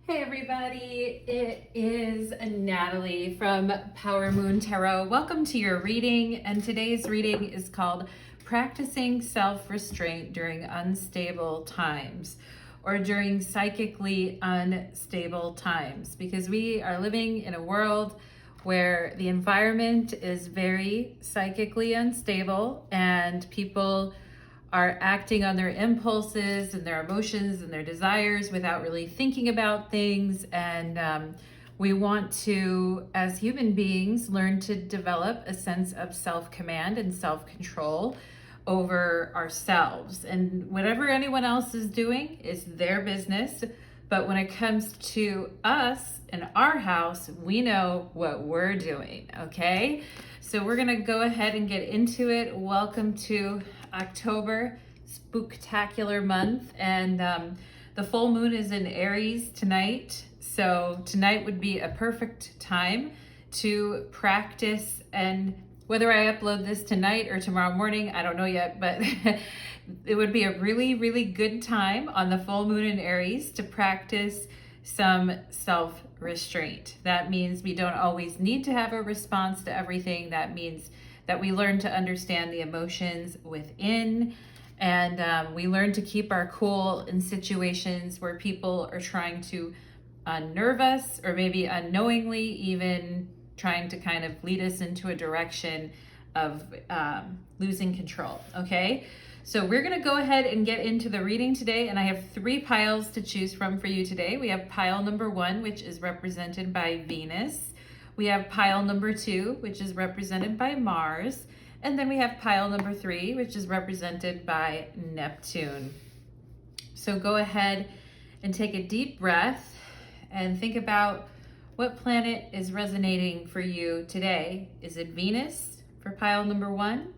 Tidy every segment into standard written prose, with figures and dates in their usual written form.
Hey everybody, it is Natalie from Power Moon Tarot. Welcome to your reading, and today's reading is called Practicing Self-Restraint During Unstable Times, or during psychically unstable times, because we are living in a world where the environment is very psychically unstable and people are acting on their impulses and their emotions and their desires without really thinking about things. And we want to, as human beings, learn to develop a sense of self-command and self-control over ourselves. And whatever anyone else is doing is their business. But when it comes to us in our house, we know what we're doing, okay? So we're gonna go ahead and get into it. Welcome to October, spooktacular month, and the full moon is in Aries tonight. So tonight would be a perfect time to practice, and whether I upload this tonight or tomorrow morning, I don't know yet, but it would be a really, really good time on the full moon in Aries to practice some self-restraint. That means we don't always need to have a response to everything. That means that we learn to understand the emotions within, and we learn to keep our cool in situations where people are trying to unnerve us, or maybe unknowingly even trying to kind of lead us into a direction of losing control, okay? So we're gonna go ahead and get into the reading today, and I have 3 piles to choose from for you today. We have pile number 1, which is represented by Venus. We have pile number 2, which is represented by Mars. And then we have pile number 3, which is represented by Neptune. So go ahead and take a deep breath and think about what planet is resonating for you today. Is it Venus for pile number 1?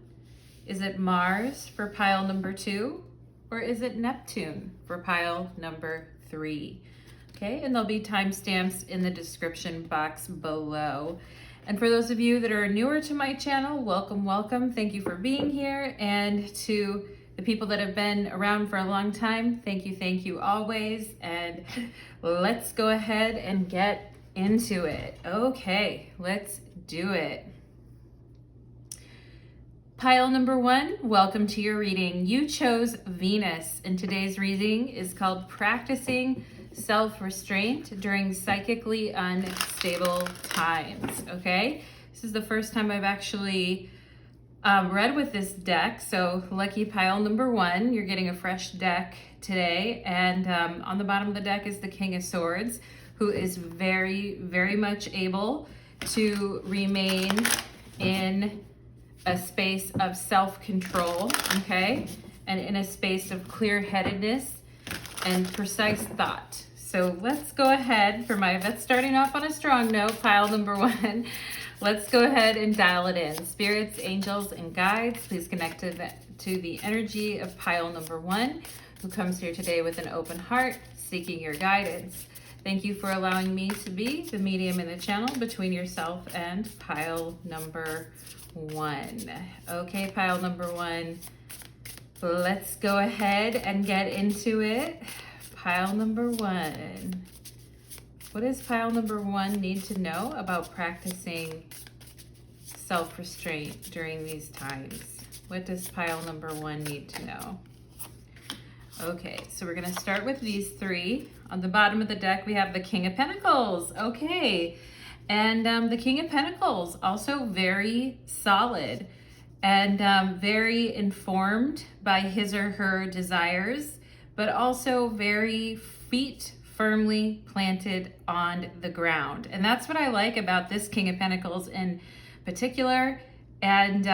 Is it Mars for pile number 2? Or is it Neptune for pile number 3? Okay, and there'll be timestamps in the description box below. And for those of you that are newer to my channel, welcome, welcome. Thank you for being here. And to the people that have been around for a long time, thank you always. And let's go ahead and get into it. Okay, let's do it. Pile number 1, welcome to your reading. You chose Venus, and today's reading is called Practicing Self-Restraint During Psychically Unstable Times, okay? This is the first time I've actually read with this deck, so lucky pile number 1, you're getting a fresh deck today. And on the bottom of the deck is the King of Swords, who is very, very much able to remain in a space of self-control, okay? And in a space of clear-headedness and precise thought. So let's go ahead that's starting off on a strong note, pile number 1. Let's go ahead and dial it in. Spirits, angels, and guides, please connect to the energy of pile number 1, who comes here today with an open heart, seeking your guidance. Thank you for allowing me to be the medium in the channel between yourself and pile number 1. Okay, pile number 1, let's go ahead and get into it. Pile number 1. What does pile number 1 need to know about practicing self-restraint during these times? What does pile number 1 need to know? Okay, so we're gonna start with these 3. On the bottom of the deck, we have the King of Pentacles. Okay, and the King of Pentacles, also very solid and very informed by his or her desires, but also very feet firmly planted on the ground. And that's what I like about this King of Pentacles in particular. And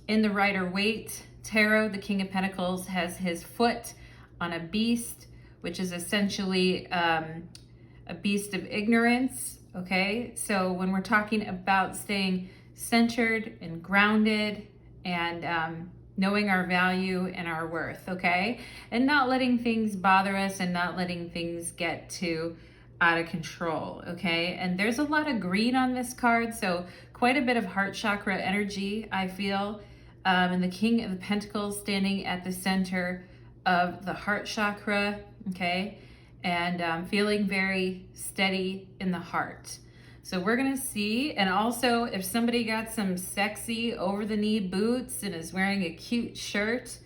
in the Rider-Waite Tarot, the King of Pentacles has his foot on a beast, which is essentially a beast of ignorance, okay? So when we're talking about staying centered and grounded and knowing our value and our worth, okay? And not letting things bother us and not letting things get too out of control, okay? And there's a lot of green on this card, so quite a bit of heart chakra energy, I feel. And the King of Pentacles standing at the center of the heart chakra, okay? and feeling very steady in the heart. So we're gonna see, and also if somebody got some sexy over the knee boots and is wearing a cute shirt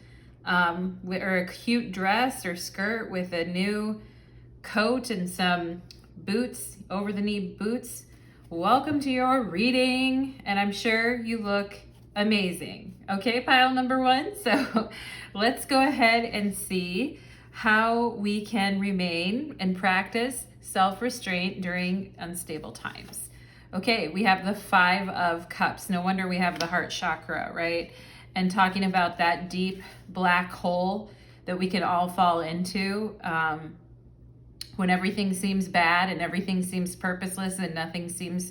or a cute dress or skirt with a new coat and some boots, over the knee boots, welcome to your reading, and I'm sure you look amazing. Okay, pile number one. So let's go ahead and see how we can remain and practice self-restraint during unstable times. Okay, we have the 5 of Cups. No wonder we have the heart chakra, right? And talking about that deep black hole that we can all fall into when everything seems bad and everything seems purposeless and nothing seems,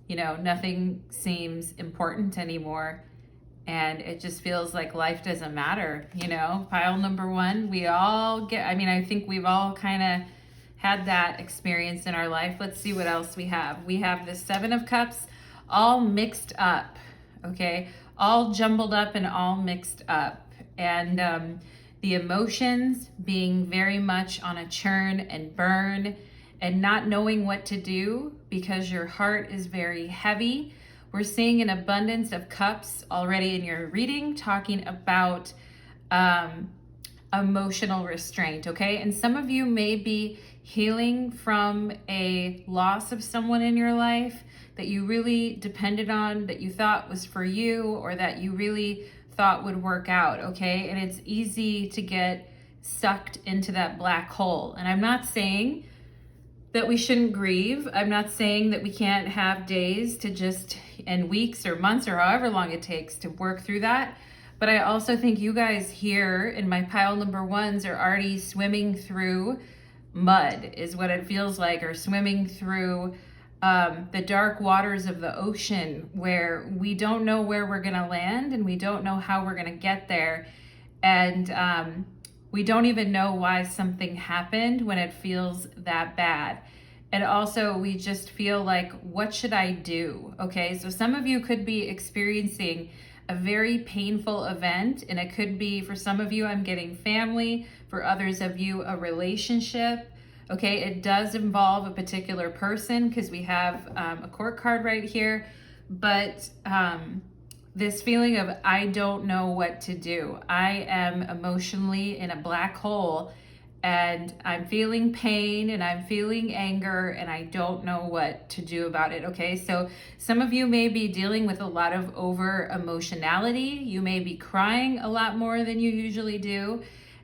nothing seems important anymore. And it just feels like life doesn't matter, Pile number one, I think we've all kind of had that experience in our life. Let's see what else we have. We have the 7 of Cups, all mixed up, okay? All jumbled up and all mixed up. And the emotions being very much on a churn and burn and not knowing what to do because your heart is very heavy. We're seeing an abundance of cups already in your reading, talking about emotional restraint, okay? And some of you may be healing from a loss of someone in your life that you really depended on, that you thought was for you, or that you really thought would work out, okay? And it's easy to get sucked into that black hole. And I'm not saying that we shouldn't grieve. I'm not saying that we can't have days and weeks or months or however long it takes to work through that. But I also think you guys here in my pile number ones are already swimming through mud, is what it feels like, or swimming through the dark waters of the ocean where we don't know where we're gonna land and we don't know how we're gonna get there. And we don't even know why something happened when it feels that bad. And also we just feel like, what should I do? Okay, so some of you could be experiencing a very painful event, and it could be, for some of you, I'm getting family, for others of you, a relationship. Okay, it does involve a particular person because we have a court card right here, but this feeling of, I don't know what to do. I am emotionally in a black hole and I'm feeling pain and I'm feeling anger and I don't know what to do about it, okay? So some of you may be dealing with a lot of over emotionality. You may be crying a lot more than you usually do.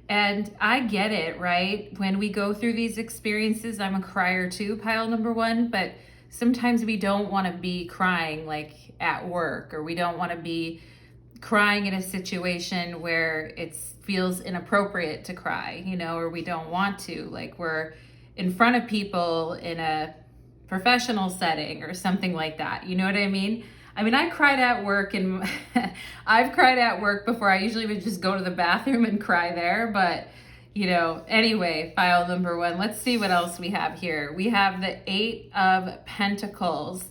And I get it, right? When we go through these experiences, I'm a crier too, pile number one, but sometimes we don't want to be crying like at work, or we don't want to be crying in a situation where it feels inappropriate to cry, or we don't want to, like we're in front of people in a professional setting or something like that. You know what I mean? I cried at work, and I've cried at work before. I usually would just go to the bathroom and cry there, but anyway, file number one. Let's see what else we have here. We have the 8 of Pentacles.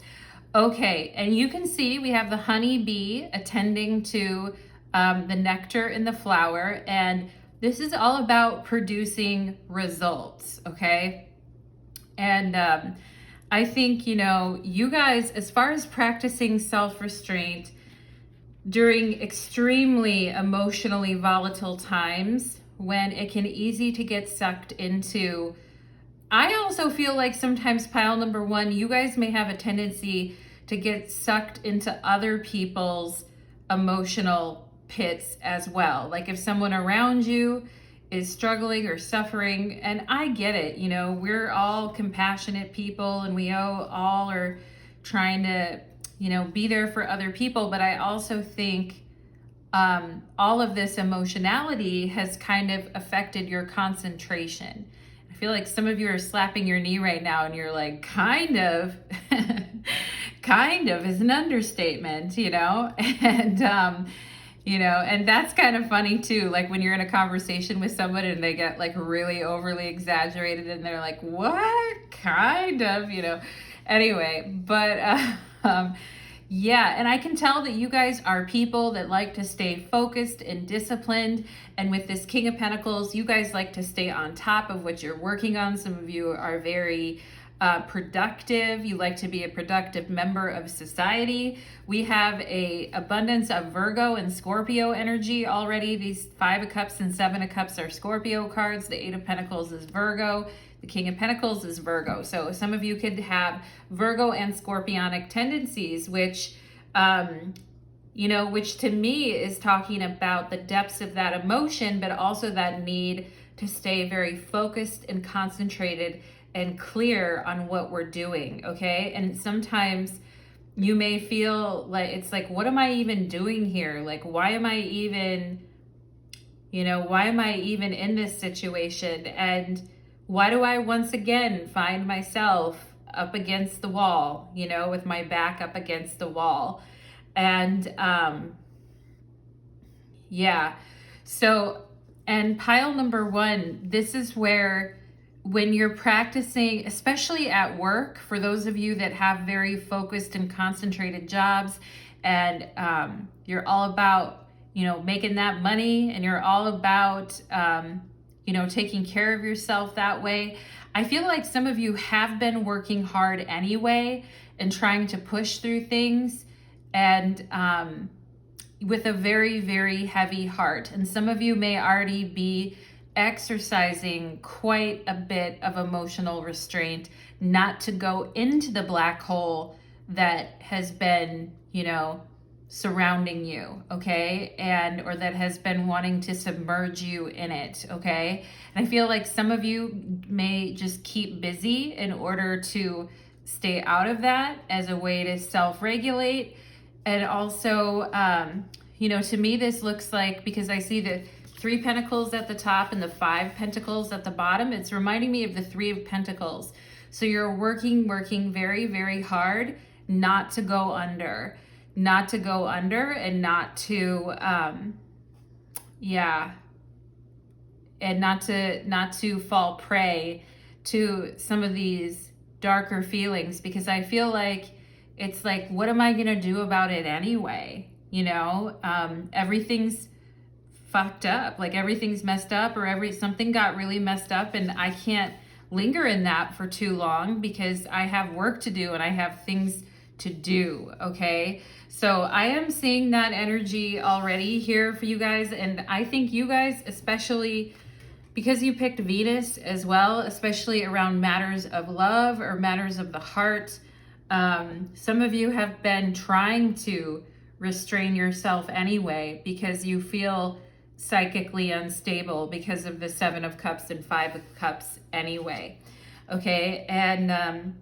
Okay, and you can see we have the honeybee attending to the nectar in the flower, and this is all about producing results, okay? And I think, you guys, as far as practicing self-restraint during extremely emotionally volatile times, when it can easy to get sucked into, I also feel like sometimes, pile number one, you guys may have a tendency to get sucked into other people's emotional pits as well. Like if someone around you is struggling or suffering, and I get it, we're all compassionate people and we all are trying to, be there for other people. But I also think all of this emotionality has kind of affected your concentration. I feel like some of you are slapping your knee right now and you're like, kind of, kind of is an understatement, and, and that's kind of funny too. Like when you're in a conversation with someone and they get like really overly exaggerated and they're like, what kind of, anyway, but, Yeah, and I can tell that you guys are people that like to stay focused and disciplined. And with this King of Pentacles, you guys like to stay on top of what you're working on. Some of you are very productive. You like to be a productive member of society. We have a abundance of Virgo and Scorpio energy already. These 5 of Cups and 7 of Cups are Scorpio cards. The 8 of Pentacles is Virgo. The King of Pentacles is Virgo. So some of you could have Virgo and Scorpionic tendencies, which, which to me is talking about the depths of that emotion, but also that need to stay very focused and concentrated and clear on what we're doing, okay? And sometimes you may feel like, it's like, what am I even doing here? Like, why am I even in this situation? And why do I once again find myself up against the wall, with my back up against the wall? And so, and pile number 1, this is where, when you're practicing, especially at work, for those of you that have very focused and concentrated jobs, and you're all about, making that money, and you're all about, taking care of yourself that way. I feel like some of you have been working hard anyway and trying to push through things, and with a very, very heavy heart. And some of you may already be exercising quite a bit of emotional restraint not to go into the black hole that has been, surrounding you, okay? Or that has been wanting to submerge you in it, okay? And I feel like some of you may just keep busy in order to stay out of that, as a way to self-regulate. And also, to me, this looks like, because I see the 3 Pentacles at the top and the 5 Pentacles at the bottom, it's reminding me of the 3 of Pentacles. So you're working very, very hard not to go under, and not to, and not to fall prey to some of these darker feelings, because I feel like it's like, what am I going to do about it anyway? Everything's fucked up, like everything's messed up, or something got really messed up, and I can't linger in that for too long because I have work to do and I have things to do, okay? So I am seeing that energy already here for you guys, and I think you guys, especially because you picked Venus as well, especially around matters of love or matters of the heart, some of you have been trying to restrain yourself anyway because you feel psychically unstable because of the 7 of Cups and 5 of Cups anyway. Okay, and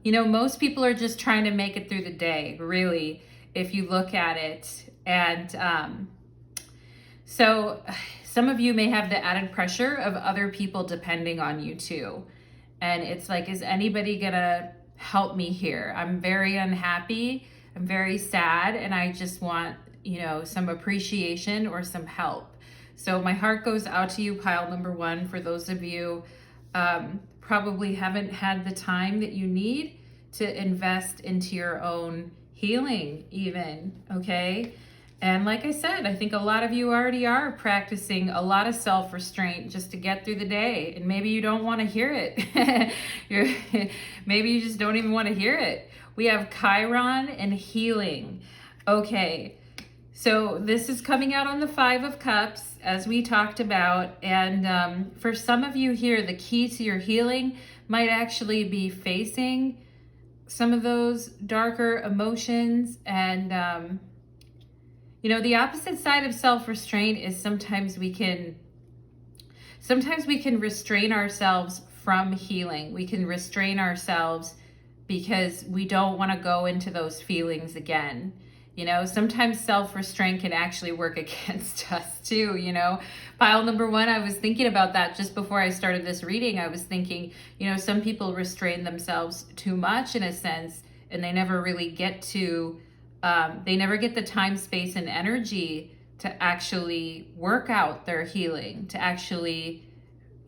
most people are just trying to make it through the day, really, if you look at it. And so some of you may have the added pressure of other people depending on you too. And it's like, is anybody gonna help me here? I'm very unhappy, I'm very sad, and I just want, some appreciation or some help. So my heart goes out to you, pile number 1, for those of you probably haven't had the time that you need to invest into your own healing even, okay? And like I said, I think a lot of you already are practicing a lot of self-restraint just to get through the day. And maybe you don't want to hear it. Maybe you just don't even want to hear it. We have Chiron and healing. Okay, so this is coming out on the 5 of Cups, as we talked about. And for some of you here, the key to your healing might actually be facing some of those darker emotions. And the opposite side of self-restraint is sometimes we can restrain ourselves from healing. We can restrain ourselves because we don't want to go into those feelings again. Sometimes self-restraint can actually work against us too, Pile number 1, I was thinking about that just before I started this reading. I was thinking, some people restrain themselves too much in a sense, and they never really get to they never get the time, space, and energy to actually work out their healing, to actually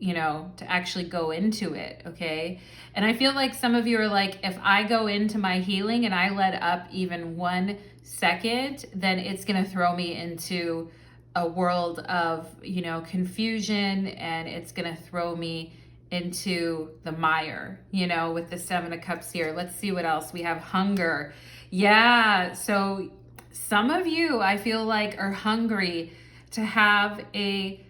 to actually go into it, okay? And I feel like some of you are like, if I go into my healing and I let up even 1 second, then it's going to throw me into a world of, confusion, and it's going to throw me into the mire, with the 7 of Cups here. Let's see what else. We have hunger. Yeah, so some of you, I feel like, are hungry to have a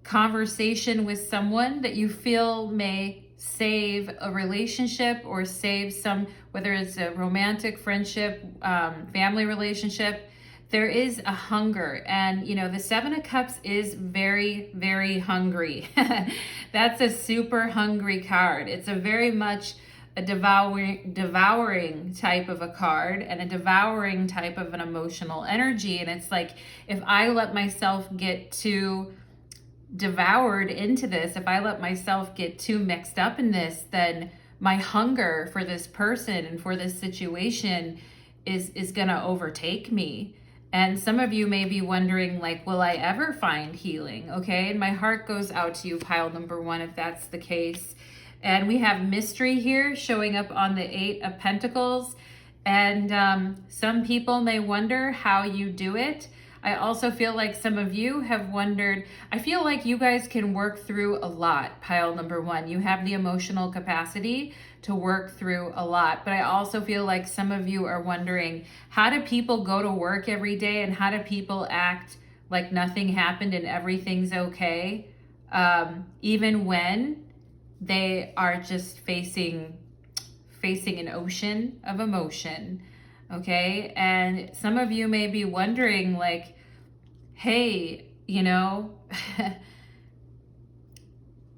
conversation with someone that you feel may save a relationship or save some, whether it's a romantic friendship, family relationship. There is a hunger, and the 7 of Cups is very, very hungry. That's a super hungry card. It's a very much a devouring type of a card, and a devouring type of an emotional energy. And it's like, if I let myself get too devoured into this, if I let myself get too mixed up in this, then my hunger for this person and for this situation is gonna overtake me. And some of you may be wondering, like, will I ever find healing? Okay, and my heart goes out to you, pile number 1, if that's the case. And we have mystery here showing up on the 8 of Pentacles. And some people may wonder how you do it. I also feel like some of you have wondered, I feel like you guys can work through a lot, pile number 1. You have the emotional capacity to work through a lot. But I also feel like some of you are wondering, how do people go to work every day, and how do people act like nothing happened and everything's okay, even when they are just facing an ocean of emotion, okay? And some of you may be wondering, like, hey,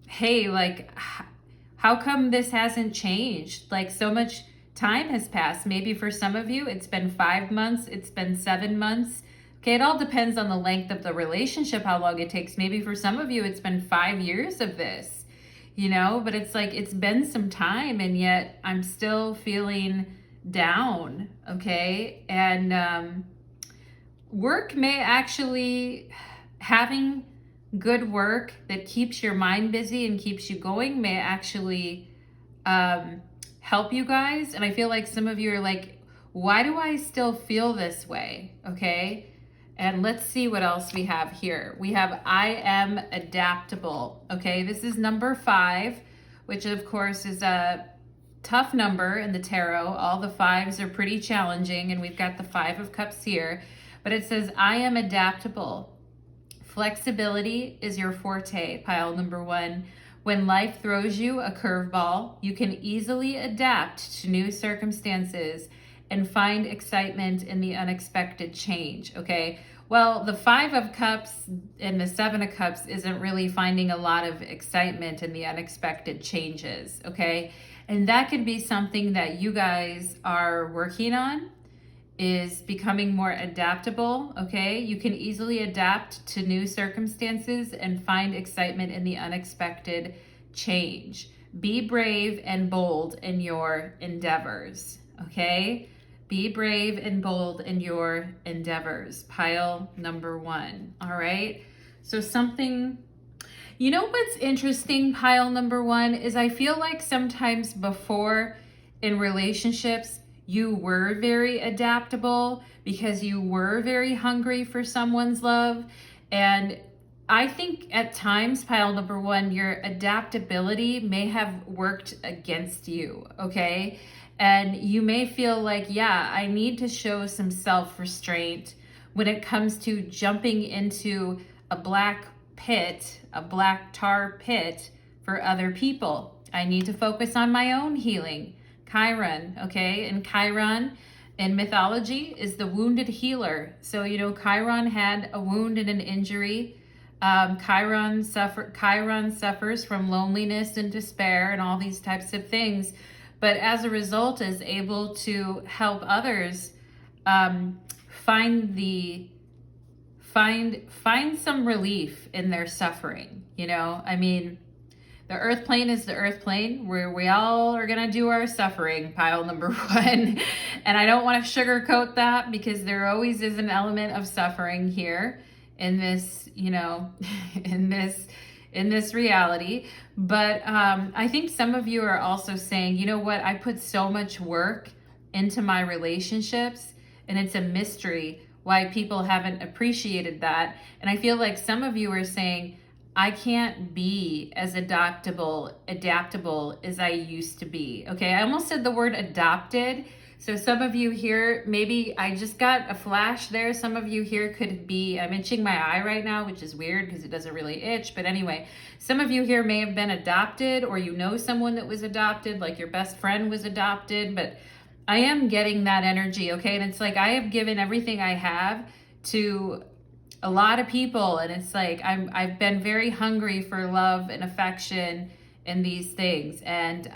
hey, like, how come this hasn't changed? Like, so much time has passed. Maybe for some of you, it's been 5 months, it's been 7 months. Okay, it all depends on the length of the relationship, how long it takes. Maybe for some of you, it's been 5 years of this. But it's like, it's been some time, and yet I'm still feeling down, okay? And work may actually, having good work that keeps your mind busy and keeps you going may actually help you guys. And I feel like some of you are like, why do I still feel this way, okay? And let's see what else we have here. We have I am adaptable. Okay, this is number 5, which of course is a tough number in the tarot. All the 5s are pretty challenging, and we've got the 5 of Cups here. But it says, I am adaptable. Flexibility is your forte, pile number 1. When life throws you a curveball, you can easily adapt to new circumstances and find excitement in the unexpected change, okay? Well, the 5 of Cups and the 7 of Cups isn't really finding a lot of excitement in the unexpected changes, okay? And that could be something that you guys are working on, is becoming more adaptable, okay? You can easily adapt to new circumstances and find excitement in the unexpected change. Be brave and bold in your endeavors, okay? Be brave and bold in your endeavors, pile number 1, all right? So something, what's interesting, pile number 1, is I feel like sometimes before in relationships, you were very adaptable because you were very hungry for someone's love. And I think at times, pile number 1, your adaptability may have worked against you, okay? And you may feel like, yeah, I need to show some self-restraint when it comes to jumping into a black tar pit for other people. I need to focus on my own healing. Chiron, okay? And Chiron in mythology is the wounded healer. So, Chiron had a wound and an injury. Chiron suffers from loneliness and despair and all these types of things, but as a result is able to help others find some relief in their suffering. I mean, the earth plane is the earth plane where we all are gonna do our suffering, pile number 1. And I don't want to sugarcoat that, because there always is an element of suffering here in this, in this reality. But I think some of you are also saying, you know what, I put so much work into my relationships, and it's a mystery why people haven't appreciated that. And I feel like some of you are saying, I can't be as adaptable as I used to be. Okay, I almost said the word adopted. So some of you here, maybe I just got a flash there. Some of you here could be, I'm itching my eye right now, which is weird because it doesn't really itch. But anyway, some of you here may have been adopted, or you know someone that was adopted, like your best friend was adopted. But I am getting that energy, okay? And it's like I have given everything I have to a lot of people, and it's like I've been very hungry for love and affection and these things. And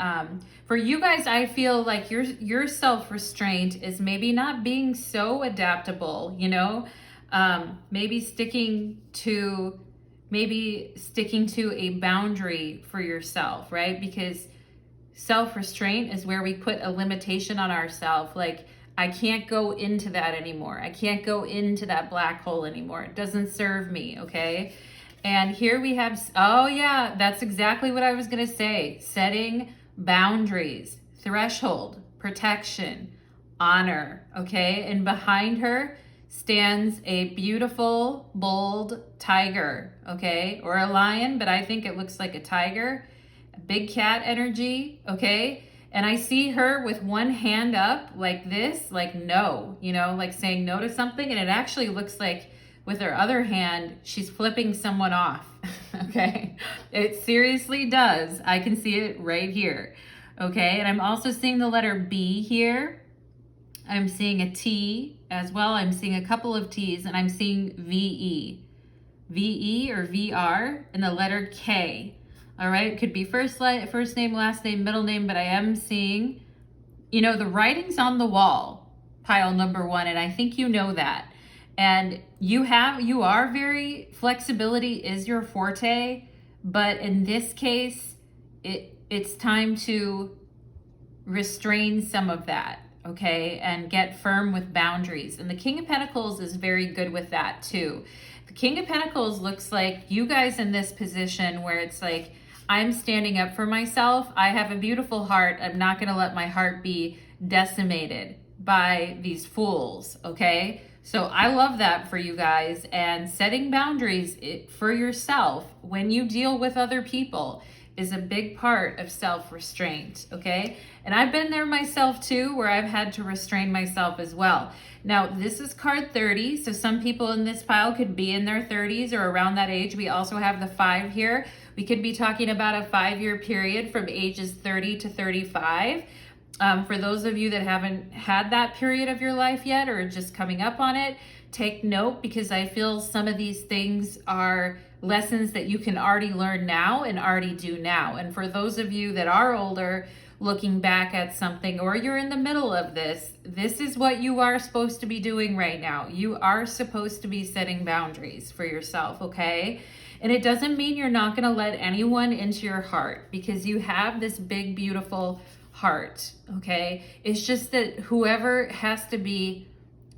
for you guys, I feel like your self-restraint is maybe not being so adaptable, you know, maybe sticking to a boundary for yourself, right? Because self-restraint is where we put a limitation on ourselves, like I can't go into that anymore. I can't go into that black hole anymore. It doesn't serve me, okay? And here we have, oh yeah, that's exactly what I was gonna say. Setting boundaries, threshold, protection, honor, okay? And behind her stands a beautiful, bold tiger, okay? Or a lion, but I think it looks like a tiger. A big cat energy, okay? And I see her with one hand up like this, like no, you know, like saying no to something. And it actually looks like with her other hand, she's flipping someone off, okay? It seriously does. I can see it right here, okay? And I'm also seeing the letter B here. I'm seeing a T as well. I'm seeing a couple of T's, and I'm seeing VE. VE or VR, and the letter K. All right, could be first name, last name, middle name, but I am seeing, you know, the writing's on the wall, pile number one, and I think you know that. And you are very, flexibility is your forte, but in this case, it's time to restrain some of that, okay, and get firm with boundaries. And the King of Pentacles is very good with that too. The King of Pentacles looks like you guys in this position where it's like, I'm standing up for myself. I have a beautiful heart. I'm not going to let my heart be decimated by these fools, okay? So I love that for you guys. And setting boundaries for yourself when you deal with other people is a big part of self-restraint, okay? And I've been there myself too, where I've had to restrain myself as well. Now, this is card 30, so some people in this pile could be in their 30s or around that age. We also have the 5 here. We could be talking about a 5-year period from ages 30 to 35. For those of you that haven't had that period of your life yet or just coming up on it, take note, because I feel some of these things are lessons that you can already learn now and already do now. And for those of you that are older, looking back at something, or you're in the middle of this is what you are supposed to be doing right now. You are supposed to be setting boundaries for yourself, okay? And it doesn't mean you're not going to let anyone into your heart, because you have this big, beautiful heart, okay? It's just that whoever has to be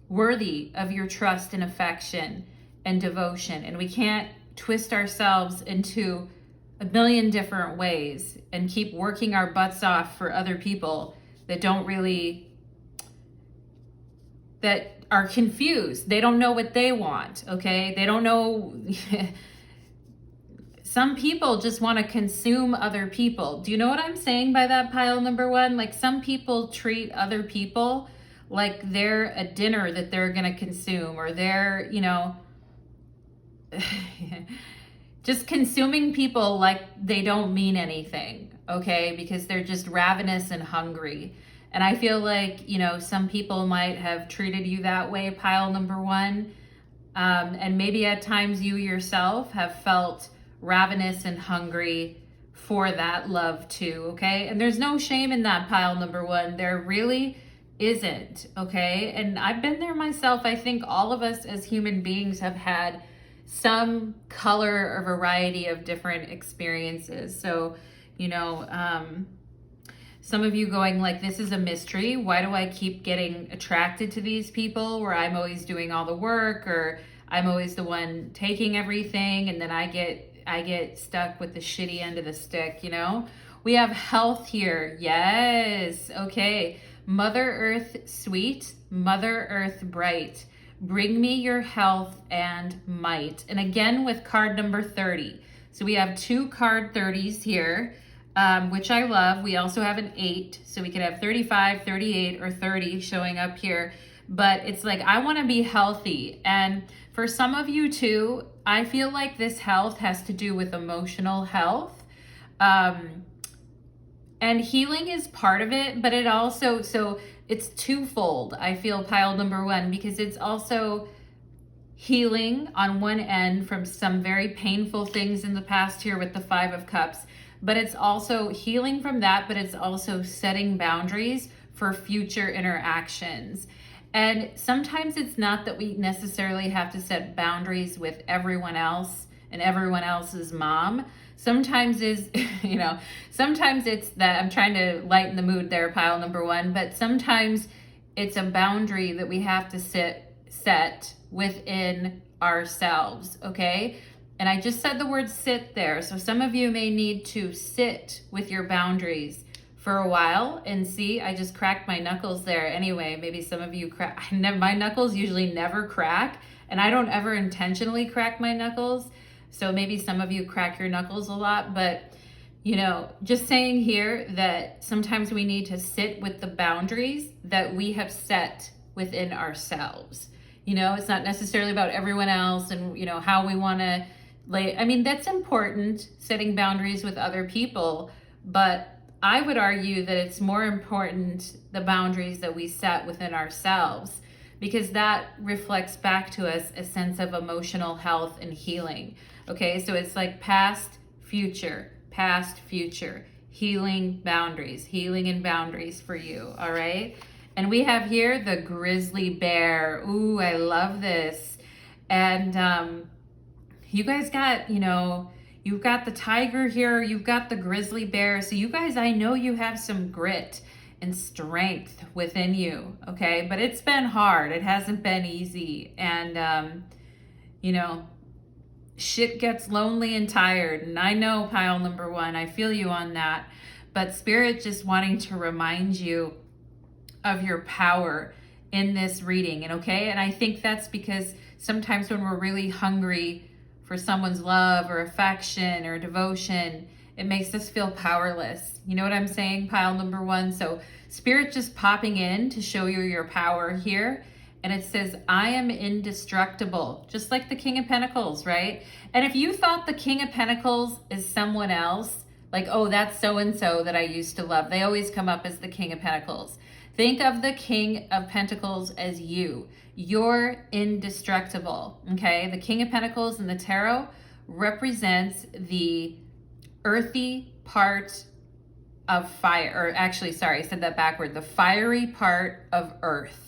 worthy of your trust and affection and devotion. And we can't twist ourselves into a million different ways and keep working our butts off for other people that don't really, that are confused. They don't know what they want, okay? They don't know. Some people just want to consume other people. Do you know what I'm saying by that, pile number one? Like, some people treat other people like they're a dinner that they're going to consume, or they're, you know, just consuming people like they don't mean anything, okay? Because they're just ravenous and hungry. And I feel like, you know, some people might have treated you that way, pile number one. And maybe at times you yourself have felt ravenous and hungry for that love too, okay? And there's no shame in that, pile number one. There really isn't, okay? And I've been there myself. I think all of us as human beings have had some color or variety of different experiences. So, you know, some of you going like, this is a mystery. Why do I keep getting attracted to these people where I'm always doing all the work, or I'm always the one taking everything, and then I get get stuck with the shitty end of the stick, you know? We have health here. Yes. Okay. Mother Earth sweet, Mother Earth bright. Bring me your health and might. And again with card number 30. So we have 2 card 30s here, which I love. We also have an 8. So we could have 35, 38, or 30 showing up here. But it's like, I want to be healthy. And for some of you too, I feel like this health has to do with emotional health. And healing is part of it, but it also, so it's twofold, I feel, pile number 1, because it's also healing on one end from some very painful things in the past here with the 5 of Cups, but it's also healing from that, but it's also setting boundaries for future interactions. And sometimes it's not that we necessarily have to set boundaries with everyone else and everyone else's mom. Sometimes is, you know, sometimes it's that I'm trying to lighten the mood there, pile number 1, but sometimes it's a boundary that we have to set within ourselves, okay? And I just said the word sit there. So some of you may need to sit with your boundaries for a while and see, I just cracked my knuckles there. Anyway, maybe some of you crack, my knuckles usually never crack, and I don't ever intentionally crack my knuckles. So maybe some of you crack your knuckles a lot, but you know, just saying here that sometimes we need to sit with the boundaries that we have set within ourselves. You know, it's not necessarily about everyone else and, you know, how we want to lay. I mean, that's important, setting boundaries with other people, but I would argue that it's more important the boundaries that we set within ourselves, because that reflects back to us a sense of emotional health and healing. Okay, so it's like past, future, healing and boundaries for you, all right? And we have here the grizzly bear. Ooh, I love this. And you guys got, you know, you've got the tiger here, you've got the grizzly bear. So you guys, I know you have some grit and strength within you, okay? But it's been hard. It hasn't been easy. And, you know, shit gets lonely and tired. And I know, pile number 1, I feel you on that. But Spirit just wanting to remind you of your power in this reading. And okay, and I think that's because sometimes when we're really hungry for someone's love or affection or devotion, it makes us feel powerless. You know what I'm saying, pile number 1? So Spirit just popping in to show you your power here. And it says, I am indestructible, just like the King of Pentacles, right? And if you thought the King of Pentacles is someone else, like, oh, that's so-and-so that I used to love. They always come up as the King of Pentacles. Think of the King of Pentacles as you. You're indestructible, okay? The King of Pentacles in the tarot represents the earthy part of fire, or actually, sorry, I said that backward. The fiery part of earth.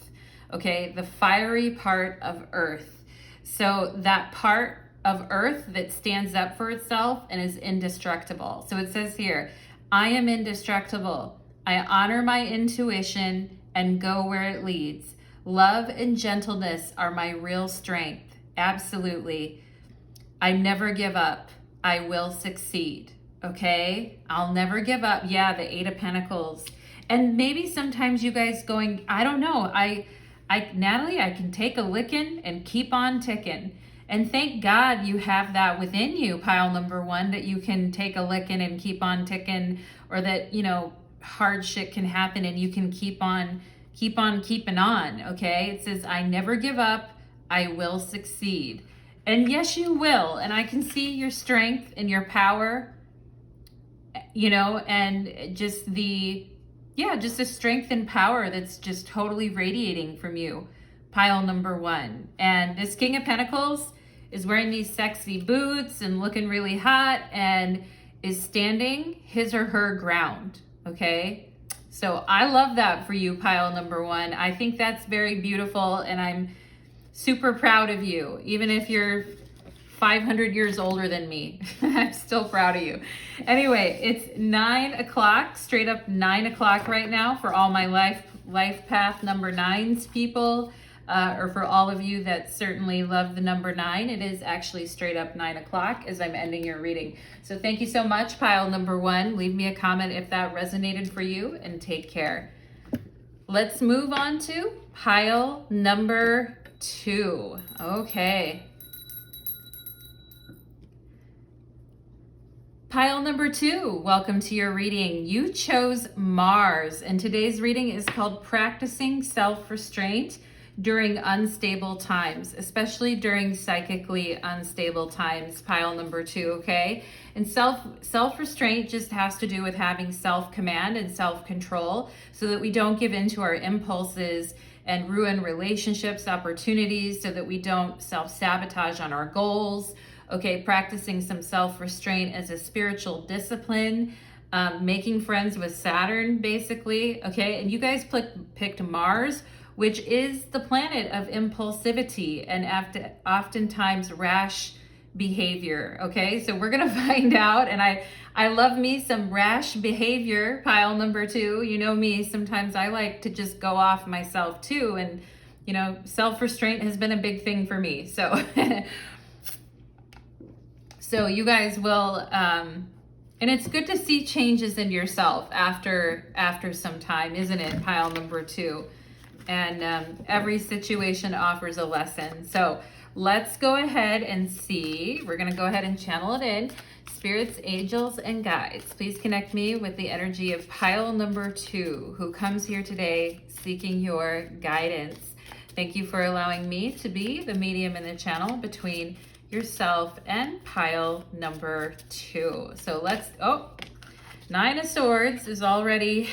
Okay, the fiery part of earth. So that part of earth that stands up for itself and is indestructible. So it says here, I am indestructible. I honor my intuition and go where it leads. Love and gentleness are my real strength. Absolutely. I never give up. I will succeed. Okay, I'll never give up. Yeah, the 8 of Pentacles. And maybe sometimes you guys going, I don't know, Natalie, I can take a licking and keep on ticking. And thank God you have that within you, pile number 1, that you can take a licking and keep on ticking, or that, you know, hard shit can happen and you can keep on keeping on, okay? It says, I never give up, I will succeed. And yes, you will. And I can see your strength and your power, you know, and just the strength and power that's just totally radiating from you, pile number 1. And this King of Pentacles is wearing these sexy boots and looking really hot and is standing his or her ground, okay? So I love that for you, pile number 1. I think that's very beautiful, and I'm super proud of you. Even if you're 500 years older than me, I'm still proud of you. Anyway, it's 9 o'clock, straight up 9 o'clock right now for all my life path number 9s people. or for all of you that certainly love the number 9, it is actually straight up 9 o'clock as I'm ending your reading. So thank you so much, pile number 1. Leave me a comment if that resonated for you, and take care. Let's move on to pile number 2. Okay. Pile number 2, welcome to your reading. You chose Mars, and today's reading is called Practicing Self-Restraint During Unstable Times, especially during psychically unstable times, pile number 2, okay? And self-restraint just has to do with having self-command and self-control so that we don't give in to our impulses and ruin relationships, opportunities, so that we don't self-sabotage on our goals. Okay, practicing some self-restraint as a spiritual discipline, making friends with Saturn, basically, okay? And you guys picked Mars, which is the planet of impulsivity and oftentimes rash behavior, okay? So we're gonna find out, and I love me some rash behavior, pile number 2. You know me, sometimes I like to just go off myself too, and you know, self-restraint has been a big thing for me, so so you guys will, and it's good to see changes in yourself after some time, isn't it, pile number 2? And every situation offers a lesson. So let's go ahead and see. We're going to go ahead and channel it in. Spirits, angels, and guides, please connect me with the energy of pile number 2, who comes here today seeking your guidance. Thank you for allowing me to be the medium in the channel between yourself and pile number 2. So let's, 9 of Swords is already,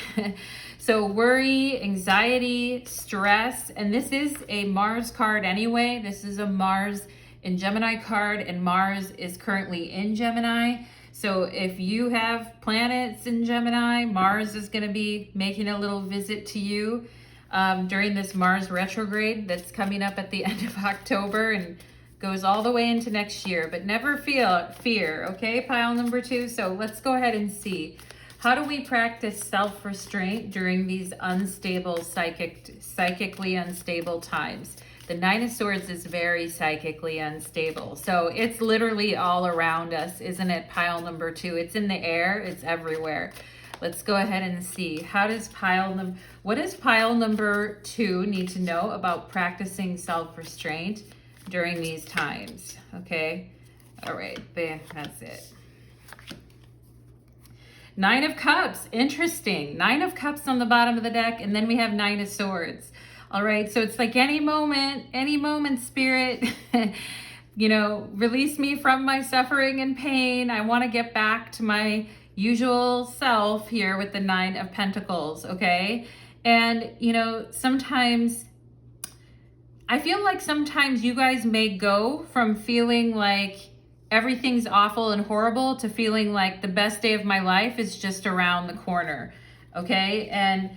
so worry, anxiety, stress, and this is a Mars card anyway. This is a Mars in Gemini card, and Mars is currently in Gemini. So if you have planets in Gemini, Mars is going to be making a little visit to you during this Mars retrograde that's coming up at the end of October and goes all the way into next year. But never fear, okay, pile number 2. So let's go ahead and see. How do we practice self-restraint during these unstable, psychically unstable times? The 9 of Swords is very psychically unstable. So it's literally all around us, isn't it, pile number 2? It's in the air, it's everywhere. Let's go ahead and see. What does pile number 2 need to know about practicing self-restraint during these times? Okay, all right, there, that's it. 9 of Cups, interesting. 9 of Cups on the bottom of the deck, and then we have 9 of Swords. All right, so it's like any moment, Spirit, you know, release me from my suffering and pain. I want to get back to my usual self here with the 9 of Pentacles, okay? And, you know, sometimes I feel like sometimes you guys may go from feeling like everything's awful and horrible to feeling like the best day of my life is just around the corner, okay? And,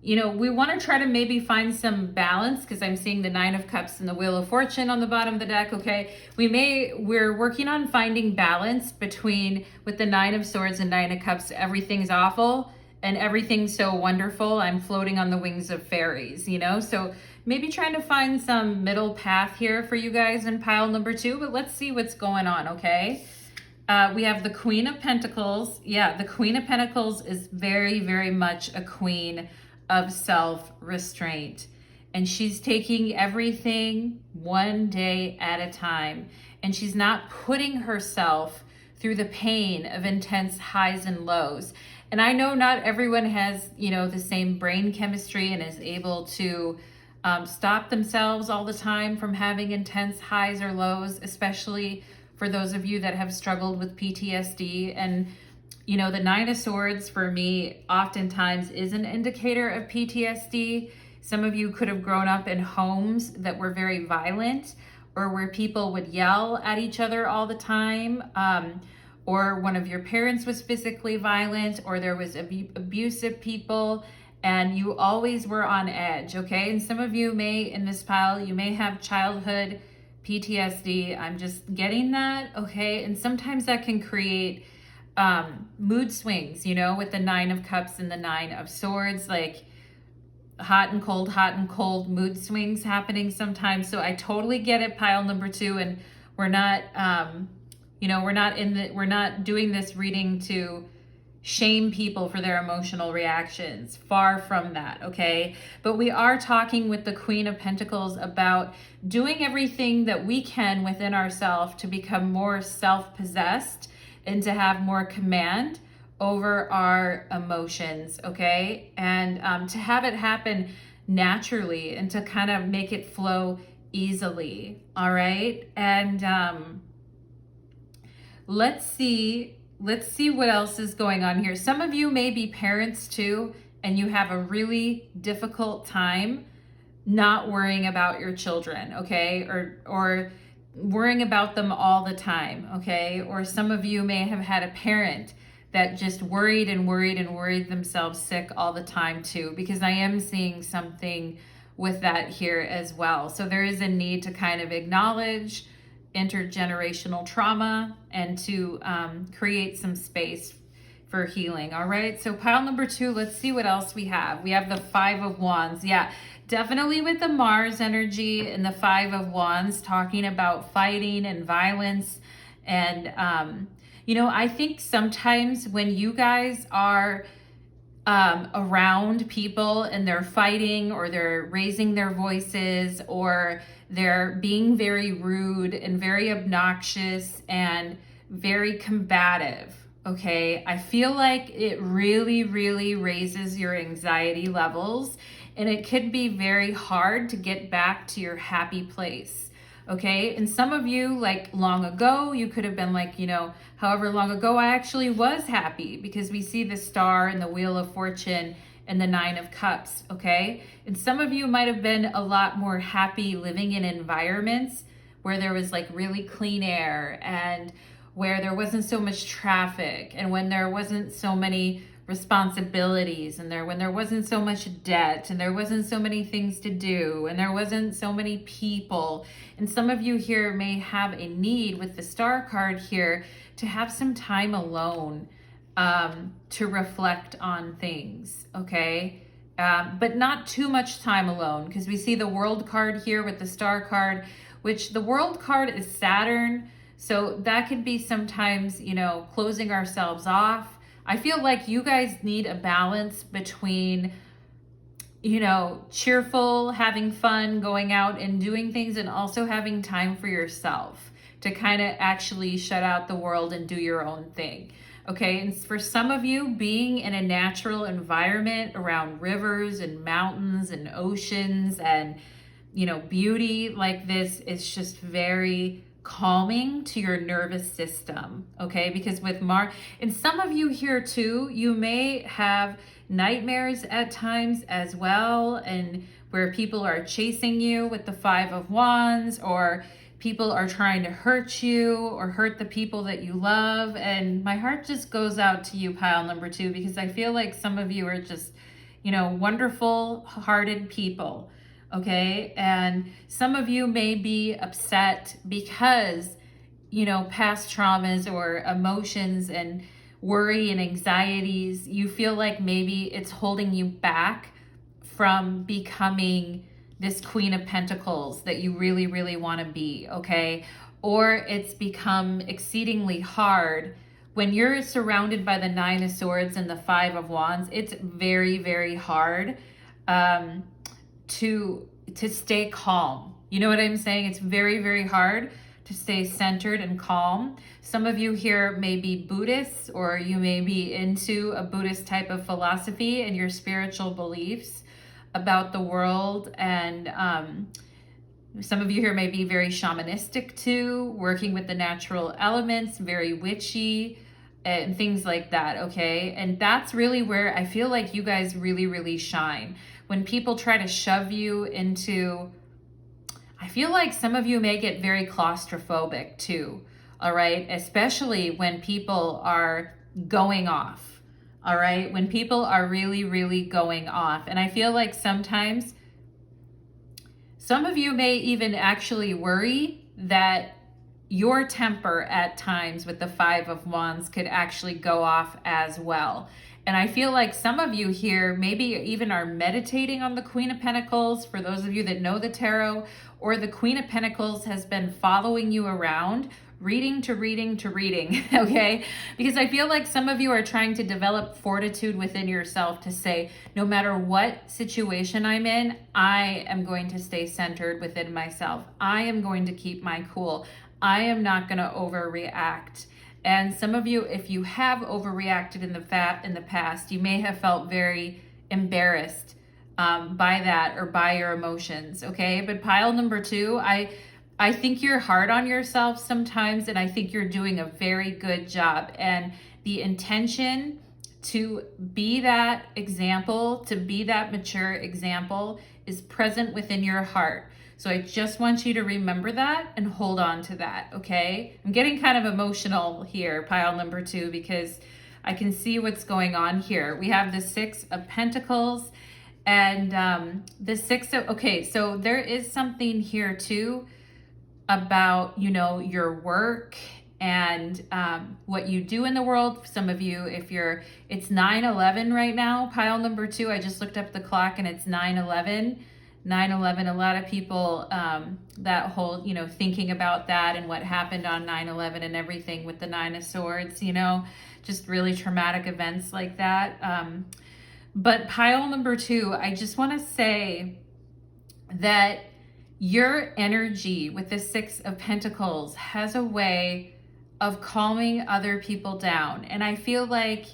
you know, we want to try to maybe find some balance, because I'm seeing the 9 of Cups and the Wheel of Fortune on the bottom of the deck, okay? We're working on finding balance between, with the 9 of Swords and 9 of Cups, everything's awful and everything's so wonderful. I'm floating on the wings of fairies, you know? So maybe trying to find some middle path here for you guys in pile number 2, but let's see what's going on, okay? We have the Queen of Pentacles. Yeah, the Queen of Pentacles is very, very much a queen of self-restraint. And she's taking everything one day at a time. And she's not putting herself through the pain of intense highs and lows. And I know not everyone has, you know, the same brain chemistry and is able to stop themselves all the time from having intense highs or lows, especially for those of you that have struggled with PTSD. And, you know, the 9 of Swords for me oftentimes is an indicator of PTSD. Some of you could have grown up in homes that were very violent, or where people would yell at each other all the time, or one of your parents was physically violent, or there was abusive people, and you always were on edge, okay? And some of you may, in this pile, you may have childhood PTSD. I'm just getting that, okay? And sometimes that can create mood swings, you know, with the 9 of Cups and the 9 of Swords. Like, hot and cold mood swings happening sometimes. So I totally get it, pile number 2. And we're not, we're not doing this reading to shame people for their emotional reactions. Far from that, okay? But we are talking with the Queen of Pentacles about doing everything that we can within ourselves to become more self-possessed and to have more command over our emotions, okay? And to have it happen naturally and to kind of make it flow easily, all right? And let's see what else is going on here. Some of you may be parents too, and you have a really difficult time not worrying about your children, okay? Or worrying about them all the time, okay? Or some of you may have had a parent that just worried themselves sick all the time too, because I am seeing something with that here as well. So there is a need to kind of acknowledge intergenerational trauma and to create some space for healing. All right, so pile number 2, let's see what else we have. We have the 5 of Wands. Yeah, definitely with the Mars energy and the 5 of Wands, talking about fighting and violence. And I think sometimes when you guys are around people and they're fighting or they're raising their voices or they're being very rude and very obnoxious and very combative, okay? I feel like it really, really raises your anxiety levels, and it could be very hard to get back to your happy place, okay? And some of you, like long ago, you could have been like, however long ago I actually was happy, because we see the Star and the Wheel of Fortune and the 9 of Cups, okay? And some of you might have been a lot more happy living in environments where there was like really clean air and where there wasn't so much traffic and when there wasn't so many responsibilities and when there wasn't so much debt and there wasn't so many things to do and there wasn't so many people. And some of you here may have a need with the Star card here to have some time alone, to reflect on things, okay? But not too much time alone, because we see the World card here with the Star card, which the World card is Saturn. So that could be sometimes, closing ourselves off. I feel like you guys need a balance between, cheerful, having fun, going out and doing things, and also having time for yourself to kind of actually shut out the world and do your own thing. Okay, and for some of you, being in a natural environment around rivers and mountains and oceans and, beauty like this is just very calming to your nervous system, okay? Because with Mars, and some of you here too, you may have nightmares at times as well, and where people are chasing you with the 5 of Wands, or people are trying to hurt you or hurt the people that you love. And my heart just goes out to you, pile number 2, because I feel like some of you are just, wonderful hearted people, okay? And some of you may be upset because, past traumas or emotions and worry and anxieties, you feel like maybe it's holding you back from becoming this Queen of Pentacles that you really, really want to be, okay? Or it's become exceedingly hard when you're surrounded by the 9 of Swords and the 5 of Wands. It's very, very hard to stay calm. You know what I'm saying? It's very, very hard to stay centered and calm. Some of you here may be Buddhists, or you may be into a Buddhist type of philosophy and your spiritual beliefs about the world. And some of you here may be very shamanistic too, working with the natural elements, very witchy and things like that, okay? And that's really where I feel like you guys really, really shine. When people try to shove you into, I feel like some of you may get very claustrophobic too, all right? Especially when people are going off. All right, when people are really, really going off. And I feel like sometimes some of you may even actually worry that your temper at times with the 5 of Wands could actually go off as well. And I feel like some of you here maybe even are meditating on the Queen of Pentacles, for those of you that know the tarot, or the Queen of Pentacles has been following you around, reading to reading to reading, okay? Because I feel like some of you are trying to develop fortitude within yourself to say, no matter what situation I'm in, I am going to stay centered within myself. I am going to keep my cool. I am not going to overreact. And some of you, if you have overreacted in the past, you may have felt very embarrassed by that or by your emotions, okay? But pile number 2, I think you're hard on yourself sometimes, and I think you're doing a very good job. And the intention to be that example, to be that mature example, is present within your heart. So I just want you to remember that and hold on to that, okay? I'm getting kind of emotional here, pile number 2, because I can see what's going on here. We have the 6 of Pentacles and the 6 of, okay, so there is something here too about, you know, your work and what you do in the world. Some of you, it's 9/11 right now, pile number 2. I just looked up the clock and it's 9/11. 9/11, a lot of people that whole, you know, thinking about that and what happened on 9/11 and everything with the 9 of Swords, you know, just really traumatic events like that. But pile number 2, I just want to say that your energy with the 6 of Pentacles has a way of calming other people down. And I feel like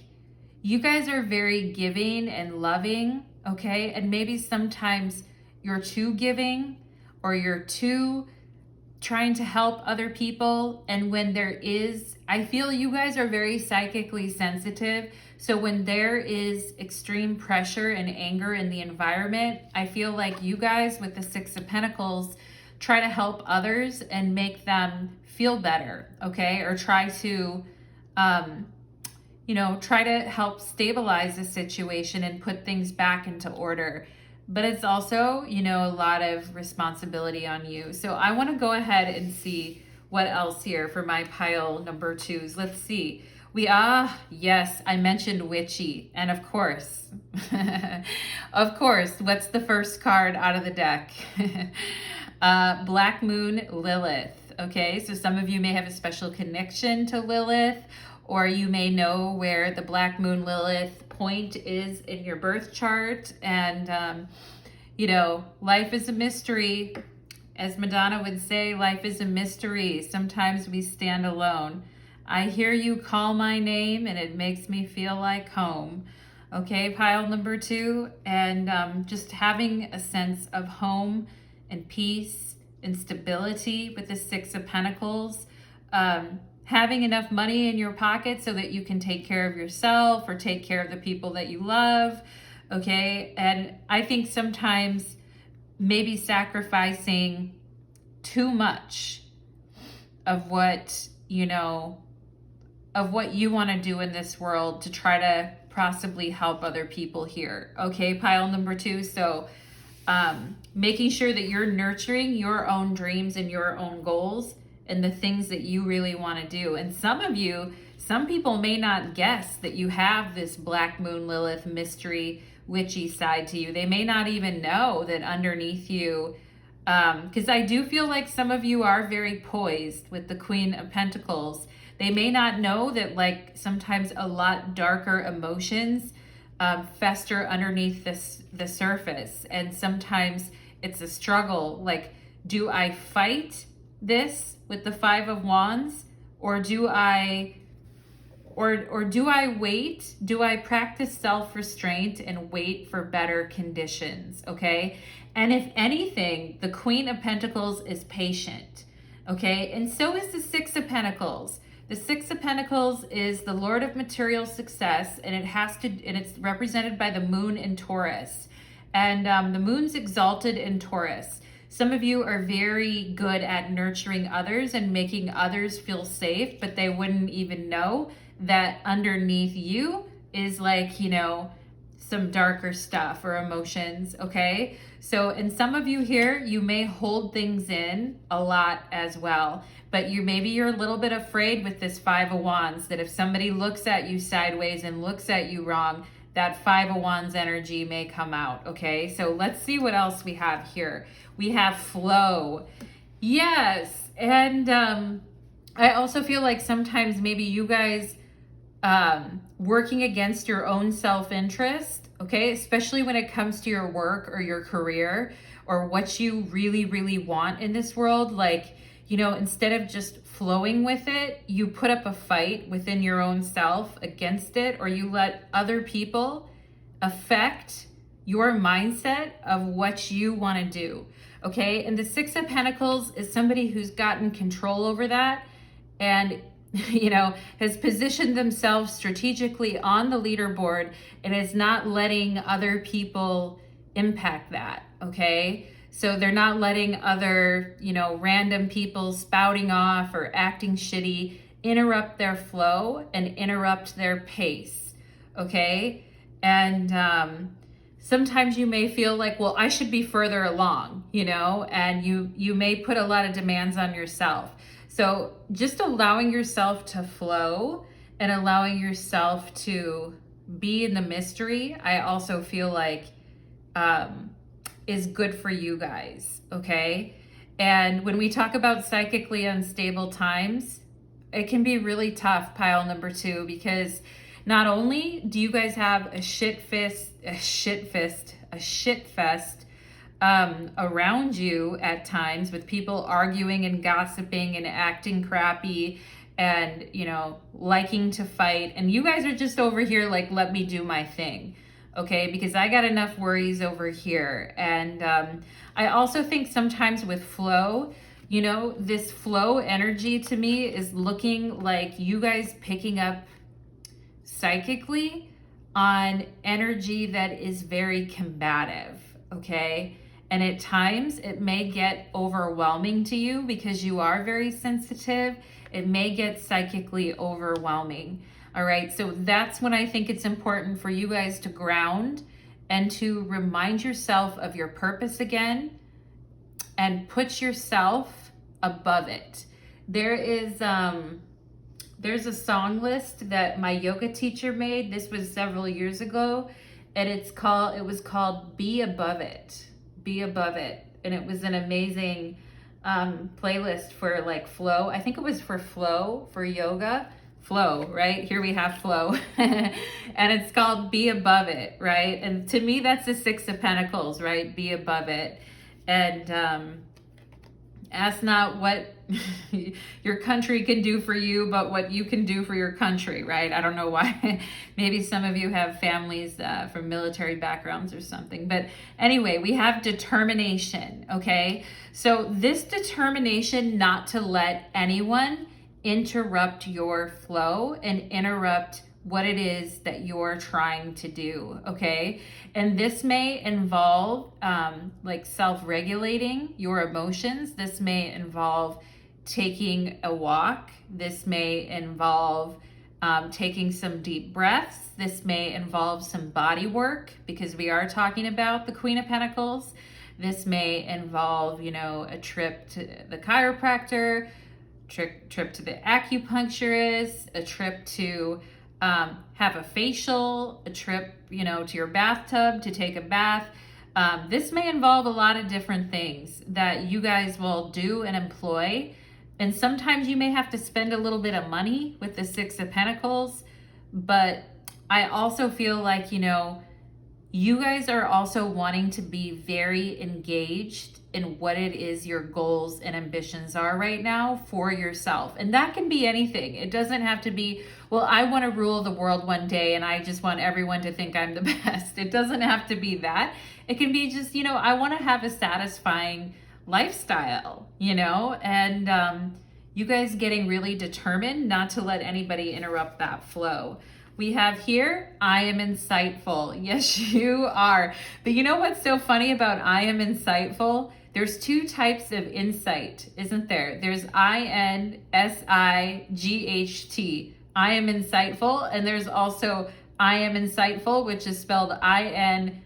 you guys are very giving and loving, okay? And maybe sometimes you're too giving or you're too trying to help other people. And when there is, I feel you guys are very psychically sensitive. So when there is extreme pressure and anger in the environment, I feel like you guys with the 6 of Pentacles try to help others and make them feel better, okay? Or try to, you know, try to help stabilize the situation and put things back into order. But it's also, you know, a lot of responsibility on you. So I want to go ahead and see what else here for my pile number 2s. Let's see. Yes, I mentioned witchy. And of course, what's the first card out of the deck? Black Moon Lilith. Okay, so some of you may have a special connection to Lilith, or you may know where the Black Moon Lilith point is in your birth chart. And, you know, life is a mystery. As Madonna would say, life is a mystery. Sometimes we stand alone. I hear you call my name and it makes me feel like home. Okay, pile number 2. And just having a sense of home and peace and stability with the 6 of Pentacles. Having enough money in your pocket so that you can take care of yourself or take care of the people that you love, okay? And I think sometimes maybe sacrificing too much of what, you know, of what you want to do in this world to try to possibly help other people here, okay? Pile number 2, so making sure that you're nurturing your own dreams and your own goals and the things that you really want to do. And some people may not guess that you have this Black Moon Lilith mystery witchy side to you. They may not even know that underneath you, because I do feel like some of you are very poised with the Queen of Pentacles. They may not know that, like, sometimes a lot darker emotions fester underneath the surface. And sometimes it's a struggle. Like, do I fight this with the 5 of Wands, or do I wait? Do I practice self-restraint and wait for better conditions? Okay. And if anything, the Queen of Pentacles is patient. Okay. And so is the 6 of Pentacles. The 6 of Pentacles is the Lord of material success, and it's represented by the moon in Taurus. And the moon's exalted in Taurus. Some of you are very good at nurturing others and making others feel safe, but they wouldn't even know that underneath you is, like, you know, some darker stuff or emotions, okay? So, and some of you here, you may hold things in a lot as well, but maybe you're a little bit afraid with this Five of Wands that if somebody looks at you sideways and looks at you wrong, that Five of Wands energy may come out, okay? So let's see what else we have here. We have flow. Yes, and I also feel like sometimes maybe you guys working against your own self-interest, okay? Especially when it comes to your work or your career or what you really, really want in this world. Like, you know, instead of just flowing with it, you put up a fight within your own self against it, or you let other people affect your mindset of what you want to do, okay? And the Six of Pentacles is somebody who's gotten control over that and you know, has positioned themselves strategically on the leaderboard and is not letting other people impact that, okay? So they're not letting other, you know, random people spouting off or acting shitty interrupt their flow and interrupt their pace, okay? And sometimes you may feel like, well, I should be further along, you know, and you may put a lot of demands on yourself. So just allowing yourself to flow and allowing yourself to be in the mystery, I also feel like is good for you guys, okay? And when we talk about psychically unstable times, it can be really tough, pile number 2, because not only do you guys have a shit fest around you at times with people arguing and gossiping and acting crappy and, you know, liking to fight. And you guys are just over here like, let me do my thing, okay? Because I got enough worries over here. And I also think sometimes with flow, you know, this flow energy to me is looking like you guys picking up psychically on energy that is very combative, okay? And at times it may get overwhelming to you because you are very sensitive. It may get psychically overwhelming. All right. So that's when I think it's important for you guys to ground and to remind yourself of your purpose again and put yourself above it. There's a song list that my yoga teacher made. This was several years ago, and it was called Be Above It. Be Above It. And it was an amazing playlist for like flow. I think it was for flow, for yoga. Flow, right? Here we have flow. And it's called Be Above It, right? And to me, that's the Six of Pentacles, right? Be above it. And ask not what your country can do for you, but what you can do for your country, right? I don't know why. Maybe some of you have families from military backgrounds or something. But anyway, we have determination, okay? So this determination not to let anyone interrupt your flow and interrupt what it is that you're trying to do, okay? And this may involve like self-regulating your emotions. This may involve taking a walk. This may involve taking some deep breaths. This may involve some body work because we are talking about the Queen of Pentacles. This may involve, you know, a trip to the chiropractor, trip to the acupuncturist, a trip to have a facial, a trip, you know, to your bathtub to take a bath. This may involve a lot of different things that you guys will do and employ. And sometimes you may have to spend a little bit of money with the Six of Pentacles. But I also feel like, you know, you guys are also wanting to be very engaged in what it is your goals and ambitions are right now for yourself. And that can be anything. It doesn't have to be, well, I want to rule the world one day and I just want everyone to think I'm the best. It doesn't have to be that. It can be just, you know, I want to have a satisfying lifestyle, you know, and you guys getting really determined not to let anybody interrupt that flow. We have here, I am insightful. Yes, you are. But you know what's so funny about I am insightful? There's two types of insight, isn't there? There's INSIGHT, I am insightful, and there's also I am insightful, which is spelled INCITE.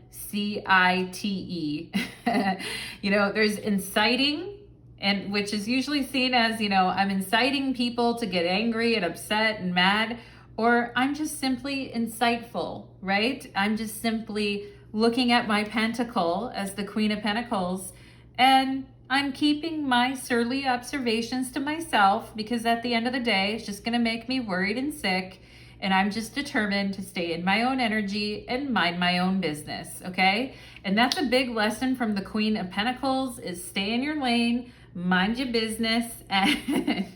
There's inciting, and which is usually seen as, I'm inciting people to get angry and upset and mad, or I'm just simply insightful, right? I'm just simply looking at my pentacle as the Queen of Pentacles, and I'm keeping my surly observations to myself, because at the end of the day, it's just going to make me worried and sick. And I'm just determined to stay in my own energy and mind my own business, okay? And that's a big lesson from the Queen of Pentacles, is stay in your lane, mind your business, and,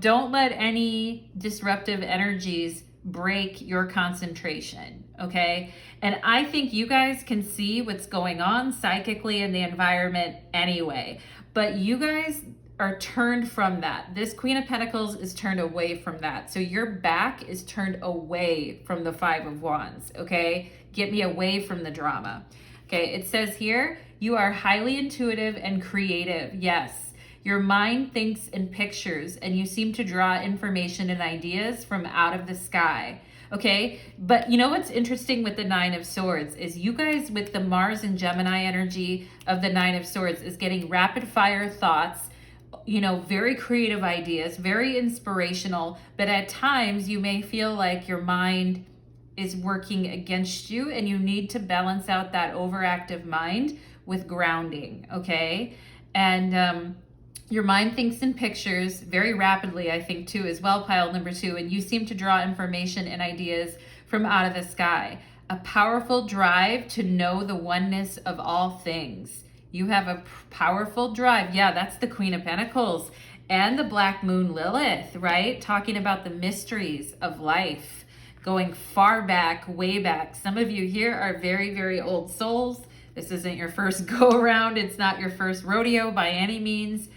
don't let any disruptive energies break your concentration, okay? And I think you guys can see what's going on psychically in the environment anyway, but you guys are turned from that. This Queen of Pentacles is turned away from that. So your back is turned away from the Five of Wands, okay? Get me away from the drama. Okay, it says here, you are highly intuitive and creative. Yes, your mind thinks in pictures, and you seem to draw information and ideas from out of the sky. Okay, but you know what's interesting with the Nine of Swords is you guys, with the Mars and Gemini energy of the Nine of Swords, is getting rapid fire thoughts, very creative ideas, very inspirational, but at times you may feel like your mind is working against you, and you need to balance out that overactive mind with grounding, okay? And your mind thinks in pictures very rapidly, I think, too, as well, pile number 2, and you seem to draw information and ideas from out of the sky. A powerful drive to know the oneness of all things. You have a powerful drive. Yeah, that's the Queen of Pentacles and the Black Moon Lilith, right? Talking about the mysteries of life, going far back, way back. Some of you here are very, very old souls. This isn't your first go around. It's not your first rodeo by any means.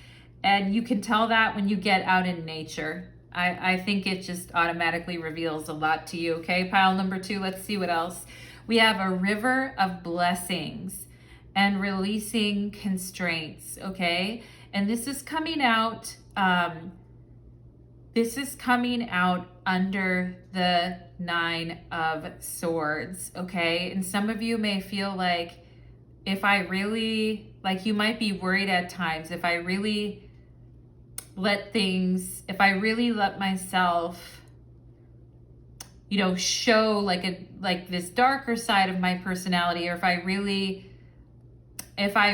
And you can tell that when you get out in nature. I think it just automatically reveals a lot to you. Okay, pile number 2, let's see what else. We have a river of blessings and releasing constraints, okay? And this is coming out, under the Nine of Swords, okay? And some of you may feel like, if I really, you might be worried at times, if I really let myself, show like this darker side of my personality, or if I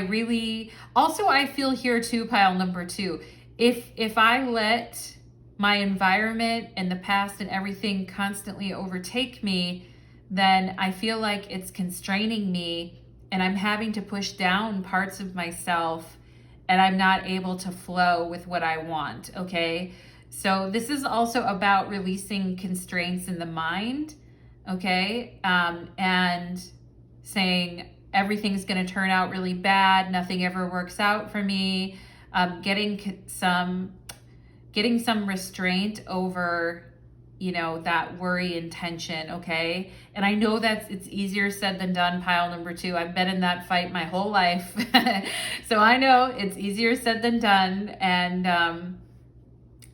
really, also I feel here too, pile number 2, if I let my environment and the past and everything constantly overtake me, then I feel like it's constraining me, and I'm having to push down parts of myself, and I'm not able to flow with what I want, okay? So this is also about releasing constraints in the mind, okay? And saying everything's gonna turn out really bad, nothing ever works out for me, getting some restraint over, that worry and tension, okay? And I know it's easier said than done, pile number 2. I've been in that fight my whole life. So I know it's easier said than done. And,